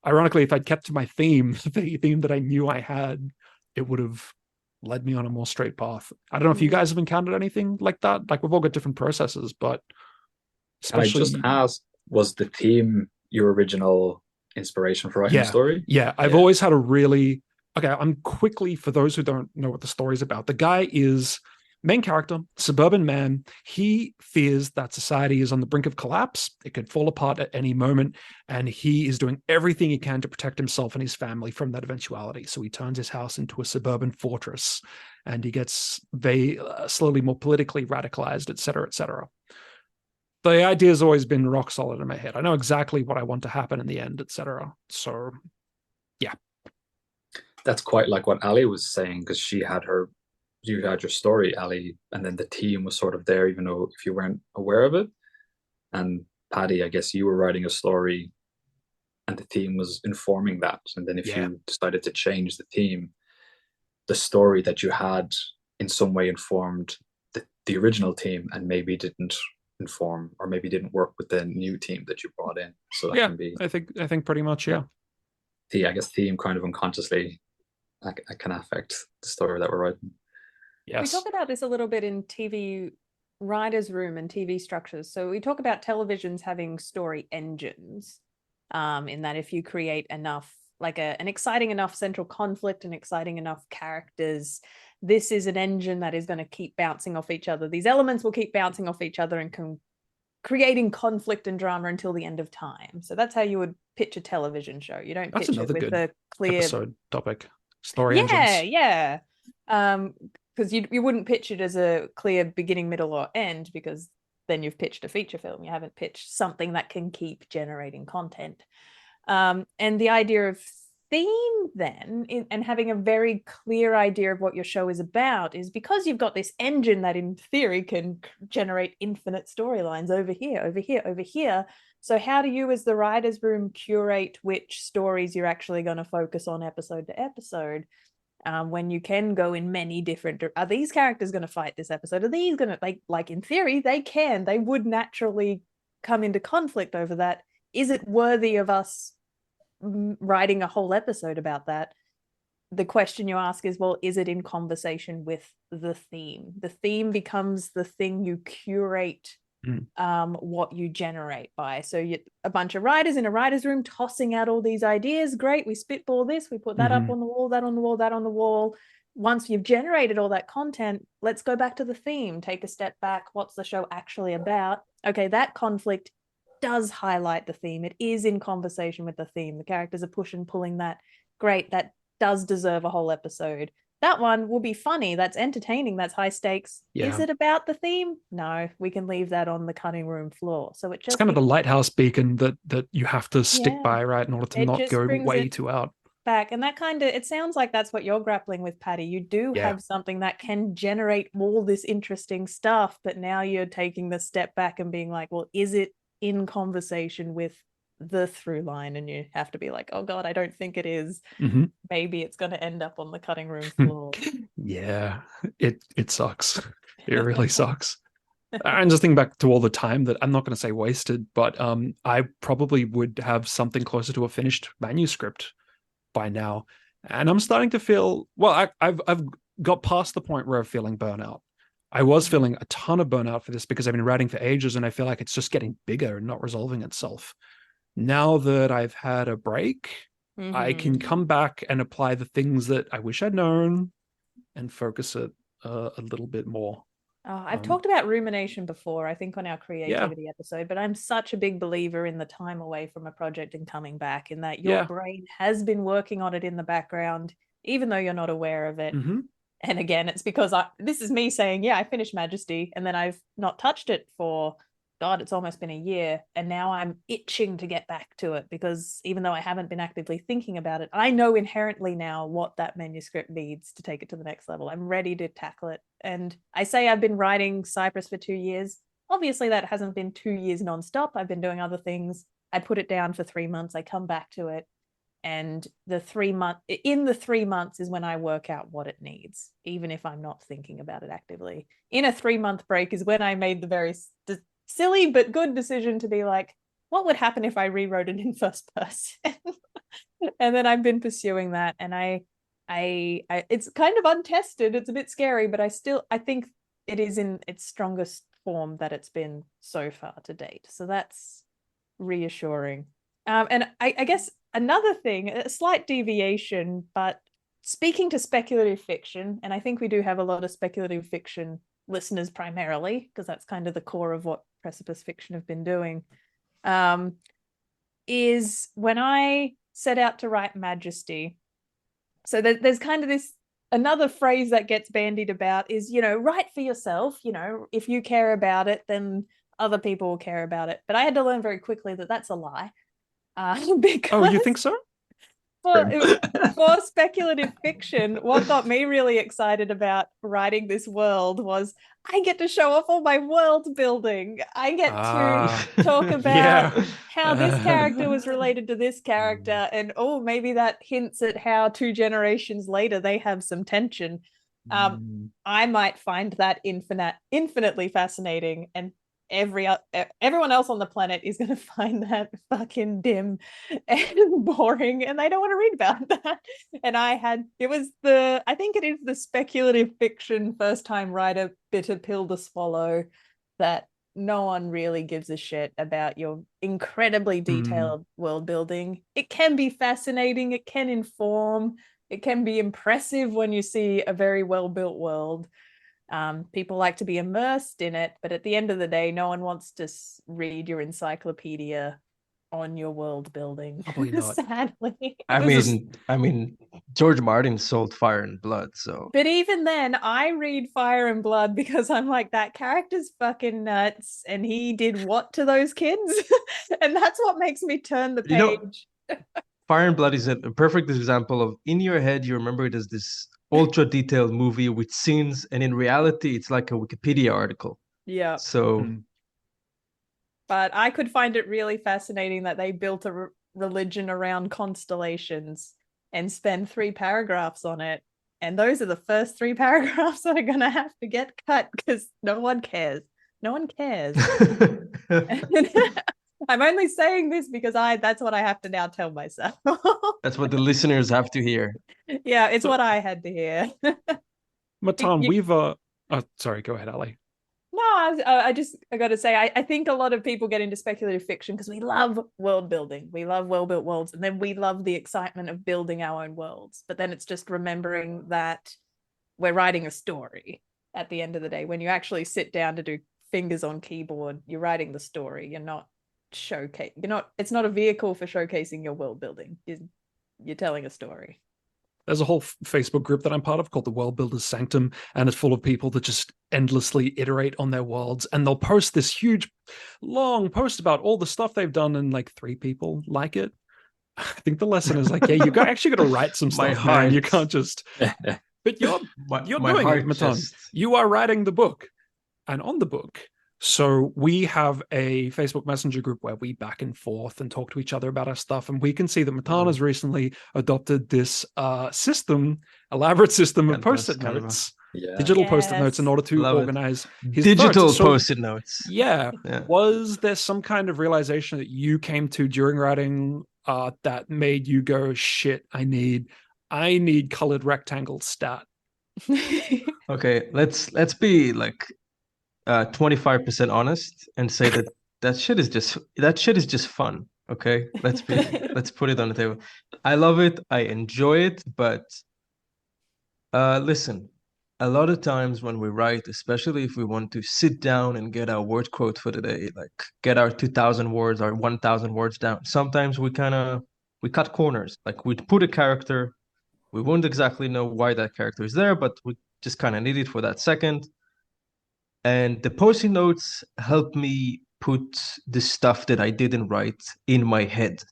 S2: Ironically, if I'd kept to my theme, the theme that I knew I had, it would have led me on a more straight path. I don't know if you guys have encountered anything like that. Like, we've all got different processes, but especially...
S5: Can I just ask, was the theme your original inspiration for writing the story?
S2: Yeah, I've always had a really... Okay, I'm quickly, for those who don't know what the story's about, the guy is main character, suburban man, he fears that society is on the brink of collapse. It could fall apart at any moment, and he is doing everything he can to protect himself and his family from that eventuality. So he turns his house into a suburban fortress, and he gets very slowly more politically radicalized, etc., etc. The idea has always been rock solid in my head. I know exactly what I want to happen in the end, etc. So, yeah.
S5: That's quite like what Ali was saying, because you had your story, Ali, and then the team was sort of there, even though if you weren't aware of it. And Paddy, I guess you were writing a story and the team was informing that. And then if you decided to change the theme, the story that you had in some way informed the original team and maybe didn't inform or maybe didn't work with the new team that you brought in. So that can be,
S2: I think pretty much, yeah.
S5: I guess theme kind of unconsciously can affect the story that we're writing.
S2: Yes.
S4: We talk about this a little bit in TV writer's room and TV structures. So we talk about televisions having story engines, in that if you create enough, like an exciting enough central conflict and exciting enough characters, this is an engine that is going to keep bouncing off each other. These elements will keep bouncing off each other and creating conflict and drama until the end of time. So that's how you would pitch a television show. You don't pitch it with a clear
S2: episode topic. Story engines.
S4: Yeah. Because you wouldn't pitch it as a clear beginning, middle, or end, because then you've pitched a feature film. You haven't pitched something that can keep generating content. And the idea of theme then, and having a very clear idea of what your show is about, is because you've got this engine that in theory can generate infinite storylines over here, over here, over here. So how do you as the writer's room curate which stories you're actually going to focus on episode to episode? When you can go in many different, are these characters going to fight this episode? Are these going to, like in theory, they would naturally come into conflict over that. Is it worthy of us writing a whole episode about that? The question you ask is, well, is it in conversation with the theme? The theme becomes the thing you curate what you generate by. So a bunch of writers in a writer's room tossing out all these ideas. Great, we spitball this, we put that up on the wall, that on the wall, that on the wall. Once you've generated all that content, let's go back to the theme, take a step back. What's the show actually about? Okay, that conflict does highlight the theme. It is in conversation with the theme. The characters are pushing, pulling that. Great, that does deserve a whole episode. That one will be funny. That's entertaining. That's high stakes.
S2: Yeah.
S4: Is it about the theme? No, we can leave that on the cutting room floor. So
S2: it's kind of the lighthouse beacon that you have to stick by, right, in order to not go way too out.
S4: Back. And that kind of, it sounds like that's what you're grappling with, Paddy. You do have something that can generate all this interesting stuff, but now you're taking the step back and being like, well, is it in conversation with the through line? And you have to be like, oh God, I don't think it is. Maybe it's going to end up on the cutting room floor.
S2: Yeah, it sucks. It really sucks. I'm just thinking back to all the time that I'm not going to say wasted, but I probably would have something closer to a finished manuscript by now, and I'm starting to feel, well, I've got past the point where I'm feeling burnout. I was feeling a ton of burnout for this because I've been writing for ages, and I feel like it's just getting bigger and not resolving itself. Now that I've had a break, I can come back and apply the things that I wish I'd known and focus it a little bit more.
S4: I've talked about rumination before, I think, on our creativity episode, but I'm such a big believer in the time away from a project and coming back, in that your brain has been working on it in the background, even though you're not aware of it. And again, it's because this is me saying, I finished Majesty, and then I've not touched it for, God, it's almost been a year. And now I'm itching to get back to it, because even though I haven't been actively thinking about it, I know inherently now what that manuscript needs to take it to the next level. I'm ready to tackle it. And I say I've been writing Cypress for 2 years. Obviously, that hasn't been 2 years nonstop. I've been doing other things. I put it down for 3 months. I come back to it. And in the 3 months is when I work out what it needs, even if I'm not thinking about it actively. In a 3-month break is when I made the very silly but good decision to be like, what would happen if I rewrote it in first person? And then I've been pursuing that, and I it's kind of untested. It's a bit scary, but I think it is in its strongest form that it's been so far to date. So that's reassuring. And I guess another thing, a slight deviation, but speaking to speculative fiction, and I think we do have a lot of speculative fiction listeners primarily, because that's kind of the core of what Precipice Fiction have been doing, is when I set out to write Majesty. So there's kind of this, another phrase that gets bandied about is, write for yourself. If you care about it, then other people will care about it. But I had to learn very quickly that that's a lie. Because
S2: Oh, you think so?
S4: for speculative fiction, what got me really excited about writing this world was I get to show off all my world building. I get to talk about how this character was related to this character, and maybe that hints at how 2 generations later they have some tension. I might find that infinitely fascinating, and everyone else on the planet is going to find that fucking dim and boring, and they don't want to read about that. And I think it is the speculative fiction first time writer bitter pill to swallow, that no one really gives a shit about your incredibly detailed world building. It can be fascinating, it can inform, it can be impressive when you see a very well built world. People like to be immersed in it, but at the end of the day, no one wants to read your encyclopedia on your world building.
S2: Probably not.
S4: Sadly.
S3: I mean, George Martin sold Fire and Blood, so.
S4: But even then, I read Fire and Blood because I'm like, that character's fucking nuts, and he did what to those kids? And that's what makes me turn the page.
S3: Fire and Blood is a perfect example of, in your head, you remember it as this ultra detailed movie with scenes, and in reality it's like a Wikipedia article.
S4: Yeah.
S3: So
S4: but I could find it really fascinating that they built a religion around constellations and spend 3 paragraphs on it, and those are the first 3 paragraphs that are gonna have to get cut because no one cares. I'm only saying this because that's what I have to now tell myself.
S3: That's what the listeners have to hear.
S4: Yeah, it's what I had to hear.
S2: Matan, sorry, go ahead, Ali.
S4: No, I got to say, I think a lot of people get into speculative fiction because we love world building. We love well-built worlds, and then we love the excitement of building our own worlds. But then it's just remembering that we're writing a story at the end of the day. When you actually sit down to do fingers on keyboard, you're writing the story. You're not it's not a vehicle for showcasing your world building. You're telling a story.
S2: There's a whole Facebook group that I'm part of called the World Builders Sanctum, and it's full of people that just endlessly iterate on their worlds, and they'll post this huge long post about all the stuff they've done, and like 3 people like it. I think the lesson is like, yeah, you actually got to write some stuff, man. You can't just but you're doing it, Matan. You are writing the book, and on the book, so we have a Facebook Messenger group where we back and forth and talk to each other about our stuff. And we can see that Matan has recently adopted this elaborate system of post-it notes, digital post-it notes, in order to organize his
S3: digital post-it notes.
S2: Yeah. Was there some kind of realization that you came to during writing that made you go, shit, I need colored rectangle stat?
S3: Okay, let's be like 25% honest and say that shit is just fun. Okay, let's put it on the table. I love it, I enjoy it, but listen, a lot of times when we write, especially if we want to sit down and get our word quote for the day, like get our 2,000 words or 1,000 words down, sometimes we cut corners. Like we'd put a character, we won't exactly know why that character is there, but we just kind of need it for that second. And the post-it notes help me put the stuff that I didn't write in my head.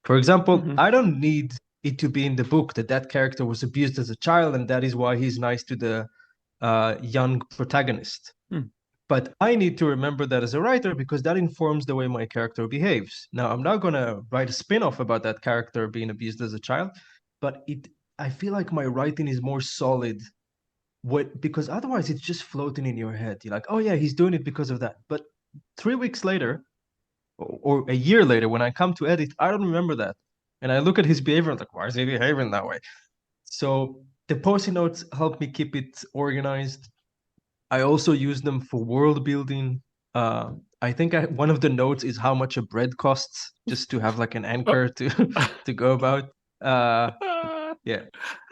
S3: For example, I don't need it to be in the book that character was abused as a child, and that is why he's nice to the young protagonist. But I need to remember that as a writer because that informs the way my character behaves. Now, I'm not going to write a spin-off about that character being abused as a child, but I feel like my writing is more solid because otherwise it's just floating in your head. You're like, oh yeah, he's doing it because of that. But 3 weeks later or a year later, when I come to edit, I don't remember that. And I look at his behavior, like, why is he behaving that way? So the post-it notes help me keep it organized. I also use them for world building. I think one of the notes is how much a bread costs, just to have like an anchor to go about. Yeah,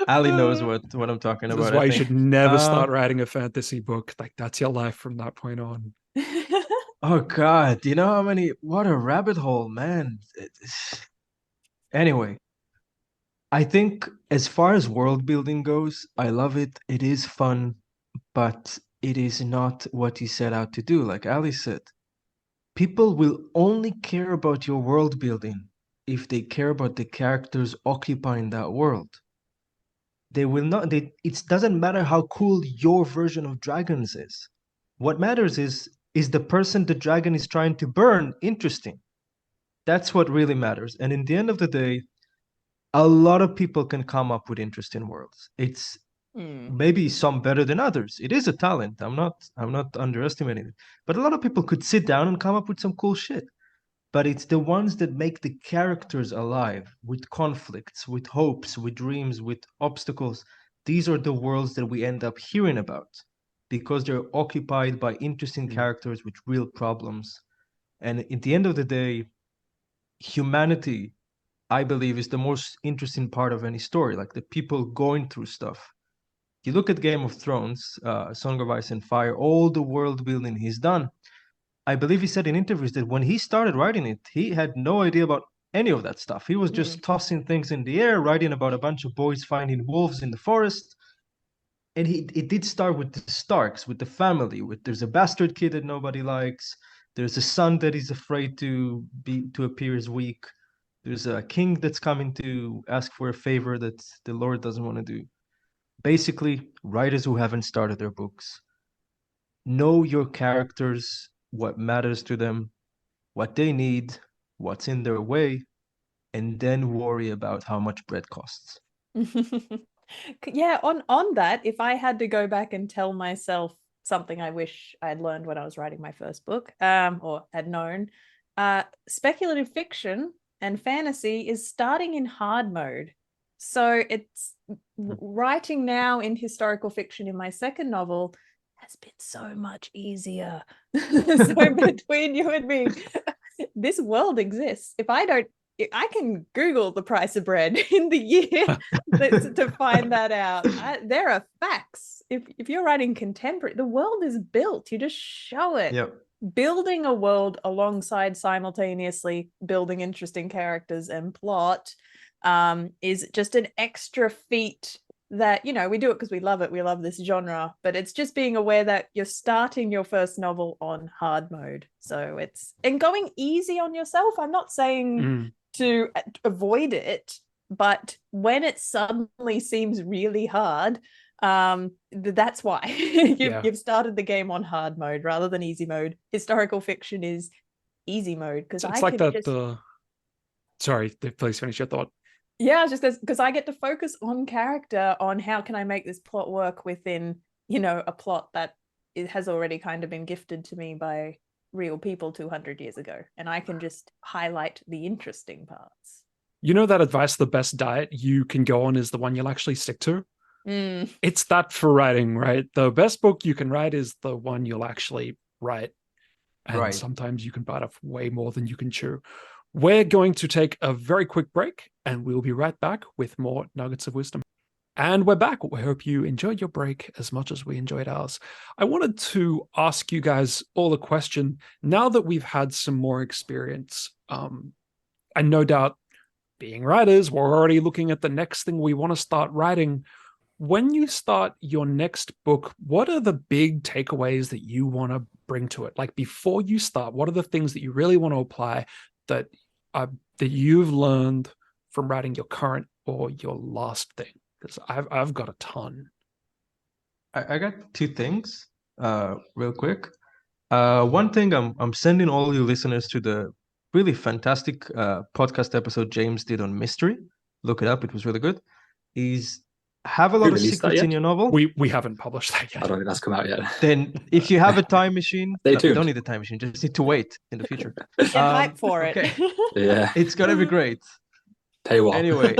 S3: Ali knows what I'm talking
S2: This
S3: about.
S2: is why
S3: I
S2: you
S3: think.
S2: should never start writing a fantasy book. Like, that's your life from that point on.
S3: Oh God, you know how many? What a rabbit hole, man. Anyway, I think as far as world building goes, I love it. It is fun, but it is not what you set out to do. Like Ali said, people will only care about your world building if they care about the characters occupying that world. They will not. It doesn't matter how cool your version of dragons is. What matters is the person the dragon is trying to burn interesting. That's what really matters. And in the end of the day, a lot of people can come up with interesting worlds. It's maybe some better than others. It is a talent. I'm not underestimating it. But a lot of people could sit down and come up with some cool shit. But it's the ones that make the characters alive with conflicts, with hopes, with dreams, with obstacles. These are the worlds that we end up hearing about because they're occupied by interesting characters with real problems. And at the end of the day, humanity, I believe, is the most interesting part of any story, like the people going through stuff. You look at Game of Thrones, Song of Ice and Fire, all the world building he's done. I believe he said in interviews that when he started writing it, he had no idea about any of that stuff. He was just tossing things in the air, writing about a bunch of boys finding wolves in the forest. And it did start with the Starks, with the family. There's a bastard kid that nobody likes. There's a son that is afraid to appear as weak. There's a king that's coming to ask for a favor that the Lord doesn't want to do. Basically, writers who haven't started their books, know your characters, what matters to them, what they need, what's in their way, and then worry about how much bread costs.
S4: Yeah, on that, if I had to go back and tell myself something I wish I had learned when I was writing my first book, or had known, speculative fiction and fantasy is starting in hard mode. So it's writing now in historical fiction in my second novel has been so much easier. So between you and me, this world exists. If I can Google the price of bread in the year to find that out. There are facts. If you're writing contemporary, the world is built. You just show it.
S3: Yep.
S4: Building a world alongside simultaneously building interesting characters and plot is just an extra feat that, we do it because we love it. We love this genre, but it's just being aware that you're starting your first novel on hard mode. So and going easy on yourself. I'm not saying to avoid it, but when it suddenly seems really hard, that's why you've started the game on hard mode rather than easy mode. Historical fiction is easy mode because
S2: it's like that. Sorry, please finish your thought.
S4: Yeah, just because I get to focus on character, on how can I make this plot work within, a plot that has already kind of been gifted to me by real people 200 years ago. And I can just highlight the interesting parts.
S2: You know that advice, the best diet you can go on is the one you'll actually stick to? It's that for writing, right? The best book you can write is the one you'll actually write. And sometimes you can bite off way more than you can chew. We're going to take a very quick break and we'll be right back with more nuggets of wisdom. And we're back. We hope you enjoyed your break as much as we enjoyed ours. I wanted to ask you guys all a question. Now that we've had some more experience, and no doubt being writers, we're already looking at the next thing we want to start writing. When you start your next book, what are the big takeaways that you want to bring to it? Like before you start, what are the things that you really want to apply that you've learned from writing your current or your last thing? Because I've got a ton.
S3: I got two things, real quick. One thing I'm sending all you listeners to the really fantastic podcast episode James did on mystery. Look it up; it was really good. Is have a lot of secrets in your novel.
S2: We haven't published that yet.
S5: I don't think that's come out yet.
S3: Then, if you have a time machine,
S5: you
S3: don't need a time machine. Just need to wait in the future.
S4: Get hype for it.
S3: Okay.
S5: Yeah,
S3: it's gonna be great.
S5: Paywall.
S3: Anyway,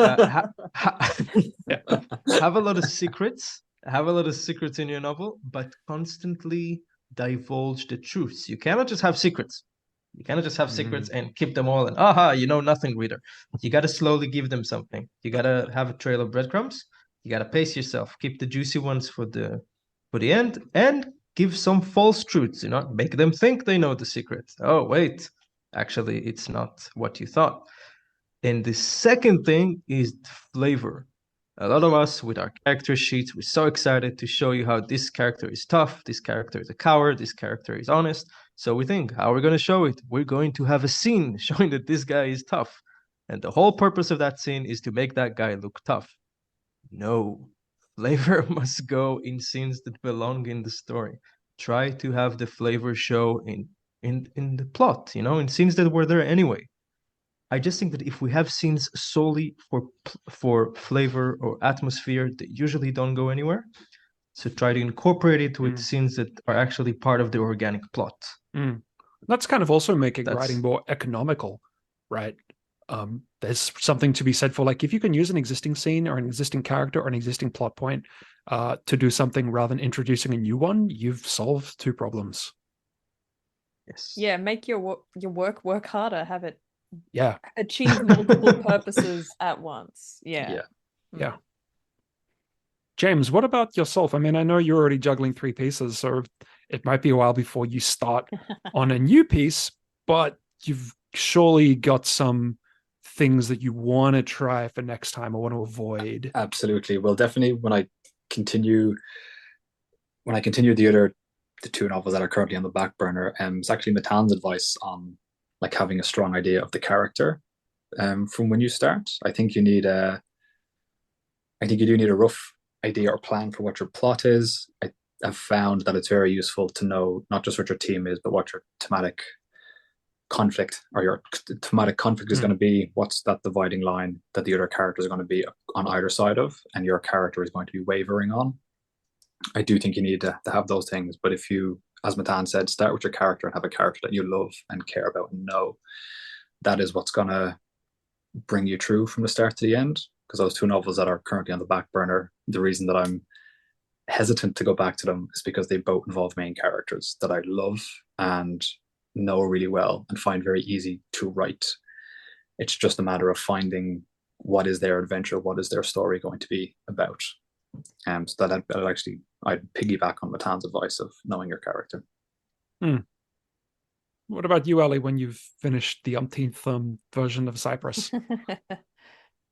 S3: have a lot of secrets. Have a lot of secrets in your novel, but constantly divulge the truths. You cannot just have secrets. You cannot just have secrets and keep them all and aha, you know nothing, reader. You got to slowly give them something. You got to have a trail of breadcrumbs. You got to pace yourself. Keep the juicy ones for the end, and give some false truths, make them think they know the secret. Oh, wait, actually, it's not what you thought. And the second thing is flavor. A lot of us with our character sheets, we're so excited to show you how this character is tough, this character is a coward, this character is honest. So we think, how are we going to show it? We're going to have a scene showing that this guy is tough. And the whole purpose of that scene is to make that guy look tough. No, flavor must go in scenes that belong in the story. Try to have the flavor show in the plot, in scenes that were there anyway. I just think that if we have scenes solely for flavor or atmosphere, they usually don't go anywhere. So try to incorporate it with scenes that are actually part of the organic plot.
S2: That's kind of also making writing more economical, right? There's something to be said for, like, if you can use an existing scene or an existing character or an existing plot point to do something rather than introducing a new one, you've solved two problems.
S3: Yes.
S4: Yeah, make your work harder. Have it achieve multiple purposes at once. Yeah.
S2: James, what about yourself? I mean, I know you're already juggling 3 pieces, so it might be a while before you start on a new piece, but you've surely got some things that you want to try for next time or want to avoid.
S5: Absolutely. Well, definitely when I continue the 2 novels that are currently on the back burner, it's actually Matan's advice on like having a strong idea of the character from when you start. I think you do need a rough idea or plan for what your plot is. I have found that it's very useful to know not just what your team is, but what your thematic conflict is going to be. What's that dividing line that the other characters are going to be on either side of, and your character is going to be wavering on. I do think you need to have those things, but if you, as Matan said, start with your character and have a character that you love and care about and know, that is what's going to bring you through from the start to the end. Because those 2 novels that are currently on the back burner, the reason that I'm hesitant to go back to them is because they both involve main characters that I love and know really well and find very easy to write. It's just a matter of finding what is their adventure, what is their story going to be about. So that I'd piggyback on Matan's advice of knowing your character.
S2: What about you, Ellie, when you've finished the umpteenth version of Cypress?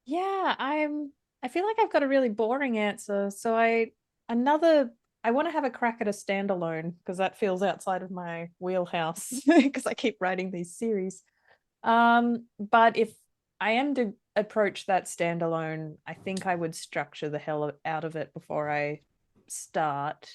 S4: Yeah, I feel like I've got a really boring answer. So I want to have a crack at a standalone because that feels outside of my wheelhouse because I keep writing these series. But if I am to approach that standalone, I think I would structure the hell out of it before I start.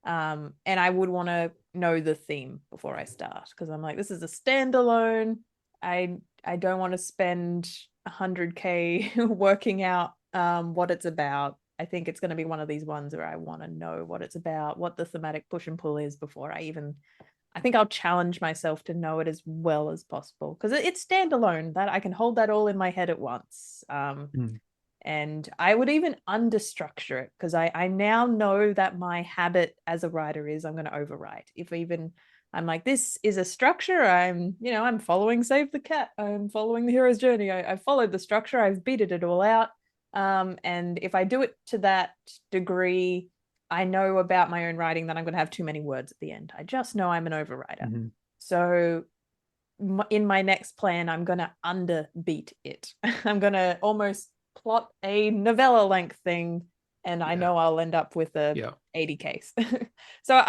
S4: And I would want to know the theme before I start because I'm like, this is a standalone. I don't want to spend 100K working out what it's about. I think it's going to be one of these ones where I want to know what it's about, what the thematic push and pull is before I think I'll challenge myself to know it as well as possible because it's standalone, that I can hold that all in my head at once. And I would even understructure it because I now know that my habit as a writer is I'm going to overwrite. If even I'm like, this is a structure, I'm following Save the Cat, I'm following the hero's journey, I've followed the structure, I've beated it all out. And if I do it to that degree, I know about my own writing that I'm going to have too many words at the end. I just know I'm an overwriter. So in my next plan, I'm going to underbeat it. I'm going to almost plot a novella length thing, and I know I'll end up with a 80 case. So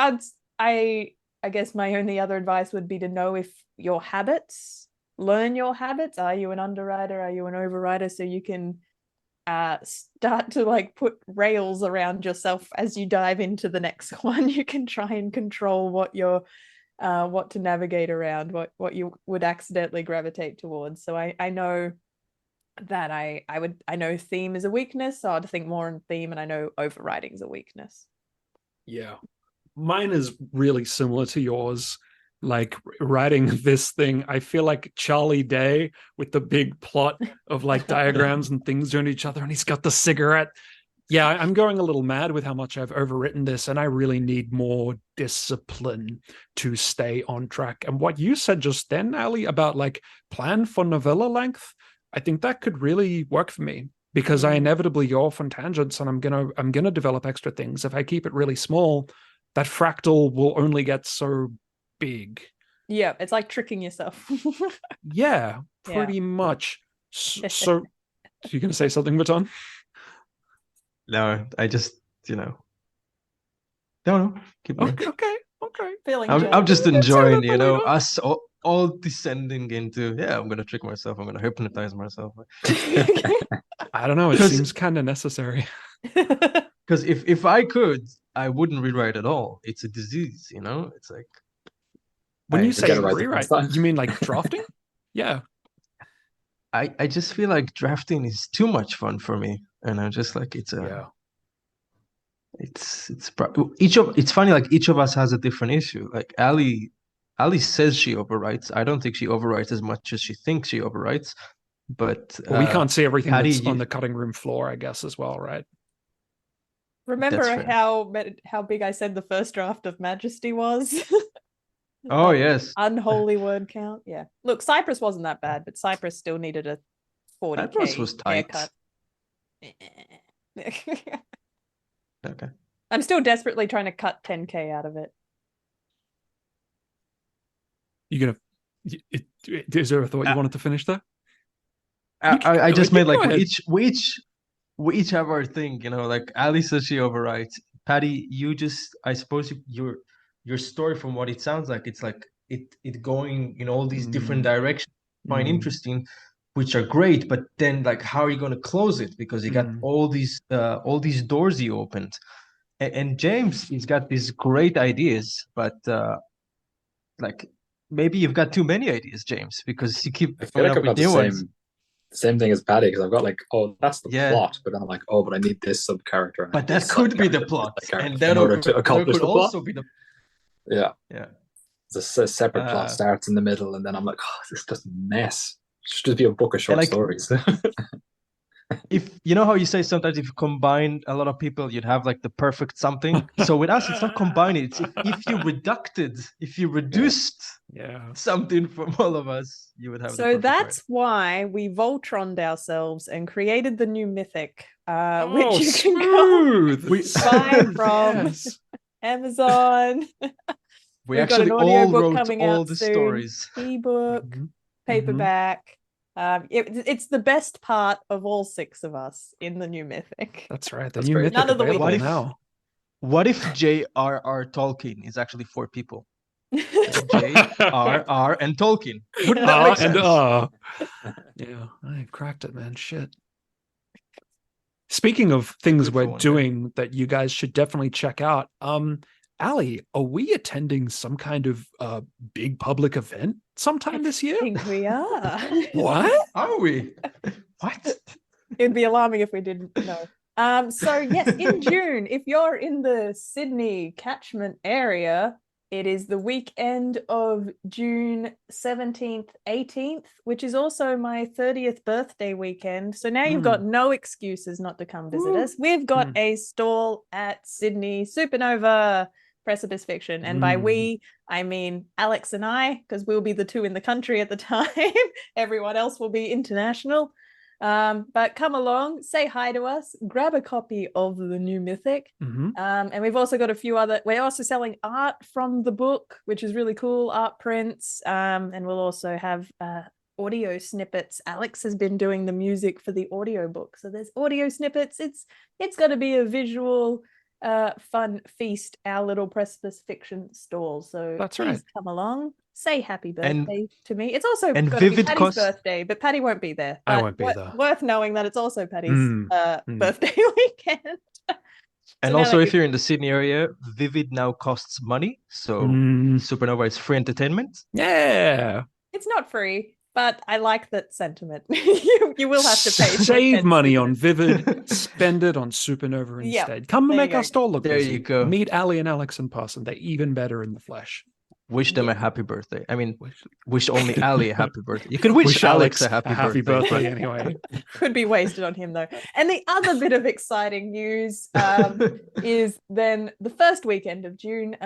S4: I guess my only other advice would be to know if your habits, learn your habits. Are you an underwriter? Are you an overwriter? So you can start to like put rails around yourself as you dive into the next one. You can try and control what to navigate around, what you would accidentally gravitate towards. So I know that I know theme is a weakness, so I'd think more on theme, and I know overwriting is a weakness.
S2: Yeah. Mine is really similar to yours. Like writing this thing, I feel like Charlie Day with the big plot of like diagrams and things doing each other, and he's got the cigarette. Yeah, I'm going a little mad with how much I've overwritten this, and I really need more discipline to stay on track. And what you said just then, Ali, about like plan for novella length, I think that could really work for me, because I inevitably go off on tangents, and I'm gonna develop extra things. If I keep it really small, that fractal will only get so big.
S4: Yeah, it's like tricking yourself.
S2: Yeah, pretty much. So you're gonna say something, Matan?
S3: No, I just, no, keep going.
S2: Okay.
S4: Feeling
S3: I'm just enjoying,
S2: That's all right,
S3: us all descending into, I'm gonna trick myself, I'm gonna hypnotize myself.
S2: I don't know. It seems kind of necessary.
S3: Because if I could, I wouldn't rewrite at all. It's a disease, It's like
S2: When you
S3: I
S2: say
S5: get it right the
S2: rewrite,
S5: first time.
S2: you mean like drafting? Yeah.
S3: I just feel like drafting is too much fun for me, and I'm just like it's funny, like each of us has a different issue. Like Ali says she overwrites. I don't think she overwrites as much as she thinks she overwrites. But
S2: Well, we can't see everything
S3: Paddy,
S2: that's on the cutting room floor, I guess, as well, right?
S4: Remember
S3: That's fair.
S4: how big I said the first draft of Majesty was?
S3: Oh
S4: That
S3: yes,
S4: unholy word count. Yeah. Look, Cypress wasn't that bad, but Cypress still needed a 40K
S3: Cypress was tight.
S4: haircut.
S3: Okay.
S4: I'm still desperately trying to cut 10K out of it.
S2: Is there a thought you wanted to finish there?
S3: I just made like
S2: ahead.
S3: we each have our thing, like Ali says she overwrites. Paddy, I suppose your story, from what it sounds like, it's like it going in all these different directions, quite interesting, which are great, but then like how are you going to close it, because you got all these doors you opened, and James, he's got these great ideas, but like maybe you've got too many ideas, James, because you keep
S5: I feel like I've got
S3: new ones.
S5: the same thing as Paddy, because I've got like, that's the
S3: Yeah.
S5: plot, but then I'm like, but I need this sub character.
S3: But that could be the plot, and
S5: in order to accomplish
S3: could
S5: the plot.
S3: also be the
S5: Yeah.
S3: It's
S5: a separate plot starts in the middle, and then I'm like, this is just a mess. It should just be a book of short stories.
S3: If you know how you say sometimes if you combine a lot of people, you'd have like the perfect something. So with us, it's not combining. It's if you reduced something from all of us, you would have.
S4: So that's why we Voltroned ourselves and created the new mythic, which you can go buy from Amazon.
S3: We actually all wrote all the
S4: soon.
S3: Stories.
S4: Ebook, paperback. It's the best part of all 6 of us in the new mythic.
S2: That's right. The new mythic
S4: None of the
S2: available
S4: weakness.
S2: now.
S3: What if J.R.R. Tolkien is actually 4 people? J.R.R. and Tolkien. Wouldn't that make sense?
S2: Yeah, I've cracked it, man. Shit. Speaking of things we're doing that you guys should definitely check out, Ali, are we attending some kind of big public event sometime this year?
S4: I think we are.
S2: What?
S3: Are we? What?
S4: It'd be alarming if we didn't know. So yes, in June, if you're in the Sydney catchment area, it is the weekend of June 17th, 18th, which is also my 30th birthday weekend. So now you've got no excuses not to come visit us. We've got a stall at Sydney Supernova Precipice Fiction. And by we, I mean Alex and I, because we'll be the 2 in the country at the time. Everyone else will be international. But come along, say hi to us, grab a copy of the new mythic. And we've also got a few other, we're also selling art from the book, which is really cool, art prints. And we'll also have audio snippets. Alex has been doing the music for the audio book. So there's audio snippets. It's going to be a visual fun feast, our little Precipice Fiction stall. So please come along. Say happy birthday to me. It's also going to be Paddy's birthday, but Paddy won't be there.
S2: I won't be there.
S4: Worth knowing that it's also Paddy's birthday weekend.
S3: And also, if you're in the Sydney area, Vivid now costs money. So Supernova is free entertainment.
S2: Yeah.
S4: It's not free, but I like that sentiment. you will have to pay.
S2: Save money on Vivid, spend it on Supernova instead. Come and make our stall look
S3: there
S2: busy.
S3: You go.
S2: Meet Ali and Alex in person. They're even better in the flesh.
S3: wish them a
S4: Yeah.
S3: happy birthday. I mean, wish only Ali a happy birthday. You could wish,
S2: Wish
S3: Alex a happy
S2: birthday anyway.
S4: Could be wasted on him though. And the other bit of exciting news is then the first weekend of June,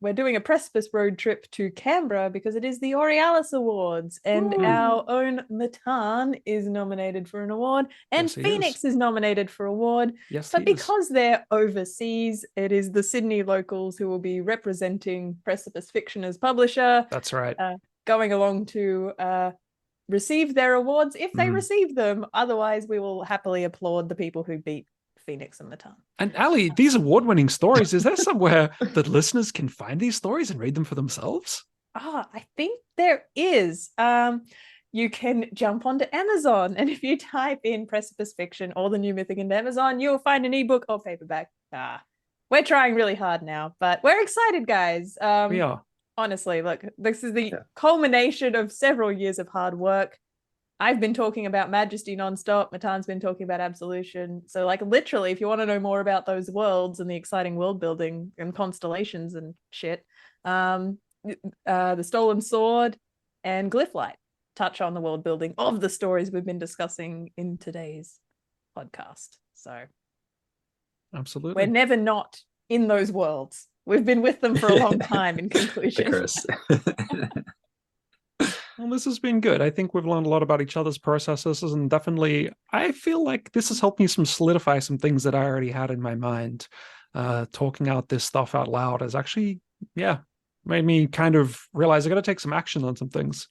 S4: we're doing a Precipice road trip to Canberra because it is the Aurealis Awards, and our own Matan is nominated for an award, and
S2: Yes, he
S4: Phoenix is nominated for award.
S2: Yes,
S4: But
S2: he is.
S4: because they're overseas, it is the Sydney locals who will be representing Precipice Fiction as publisher,
S2: That's right.
S4: going along to receive their awards if they
S2: Mhm.
S4: receive them. Otherwise, we will happily applaud the people who beat Phoenix and Matan.
S2: And Ali, these award-winning stories, is there somewhere that listeners can find these stories and read them for themselves?
S4: I think there is. You can jump onto Amazon, and if you type in Precipice Fiction or the New Mythic into Amazon, you'll find an ebook or paperback. We're trying really hard now, but we're excited, guys.
S2: We are.
S4: Honestly, look, this is the culmination of several years of hard work. I've been talking about Majesty nonstop. Matan's been talking about Absolution. So, like, literally, if you want to know more about those worlds and the exciting world building and constellations and shit, the Stolen Sword and Glyphlight touch on the world building of the stories we've been discussing in today's podcast. So,
S2: Absolutely.
S4: we're never not in those worlds. We've been with them for a long time in
S5: The
S4: conclusion.
S5: curse.
S2: Well, this has been good. I think we've learned a lot about each other's processes, and definitely I feel like this has helped me solidify some things that I already had in my mind. Talking out this stuff out loud has actually, made me kind of realize I got to take some action on some things.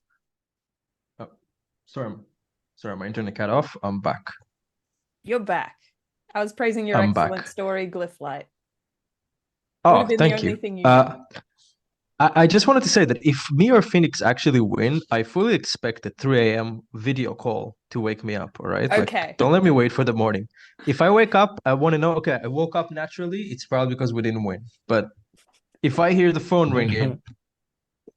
S3: Oh, sorry, my internet cut off. I'm back.
S4: You're back. I was praising your
S3: I'm
S4: excellent
S3: back.
S4: story, Glyphlight.
S3: Oh,
S4: Would've been the
S3: thank
S4: only
S3: you.
S4: thing you did.
S3: I just wanted to say that if me or Phoenix actually win, I fully expect a 3 a.m. video call to wake me up, all right?
S4: Okay.
S3: Like, don't let me wait for the morning. If I wake up, I want to know, okay, I woke up naturally. It's probably because we didn't win. But if I hear the phone ringing,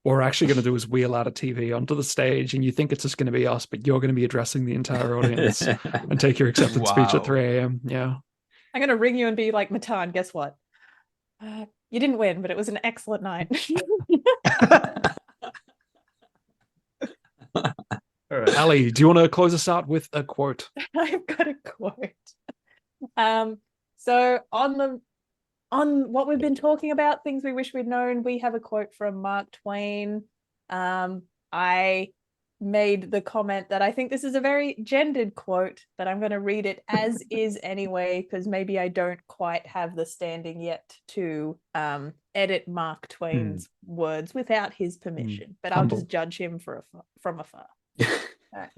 S2: What we're actually going to do is wheel out a TV onto the stage, and you think it's just going to be us, but you're going to be addressing the entire audience and take your acceptance speech
S3: Wow.
S2: at 3 a.m. Yeah.
S4: I'm going to ring you and be like, Matan, guess what? You didn't win, but it was an excellent night.
S3: all right.
S2: Ali, do you want to close us out with a quote?
S4: I've got a quote. So on what we've been talking about, things we wish we'd known, we have a quote from Mark Twain. I made the comment that I think this is a very gendered quote, but I'm going to read it as is anyway, because maybe I don't quite have the standing yet to edit Mark Twain's words without his permission, but
S2: Humble.
S4: I'll just judge him from afar. Right.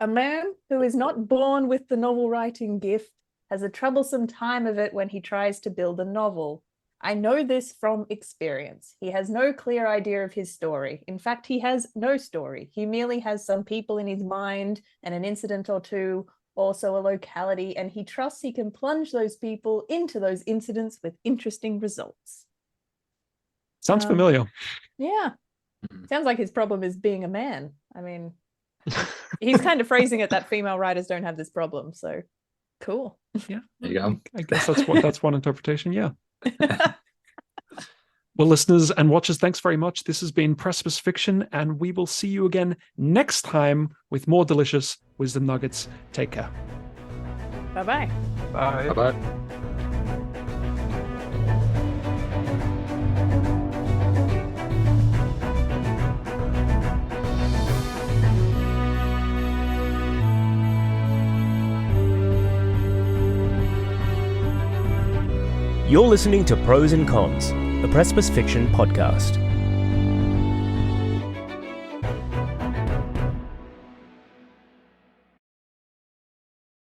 S4: A man who is not born with the novel writing gift has a troublesome time of it when he tries to build a novel. I know this from experience. He has no clear idea of his story. In fact, he has no story. He merely has some people in his mind and an incident or two, also a locality, and he trusts he can plunge those people into those incidents with interesting results.
S2: Sounds familiar.
S4: Yeah. Sounds like his problem is being a man. I mean, he's kind of phrasing it that female writers don't have this problem. So cool.
S2: Yeah.
S5: There you go.
S2: I guess that's one interpretation. Yeah. Well, listeners and watchers, thanks very much. This has been Precipice Fiction, and we will see you again next time with more delicious wisdom nuggets. Take care.
S4: Bye-bye.
S3: Bye.
S5: Bye-bye.
S1: You're listening to Pros and Cons, the Precipice Fiction podcast.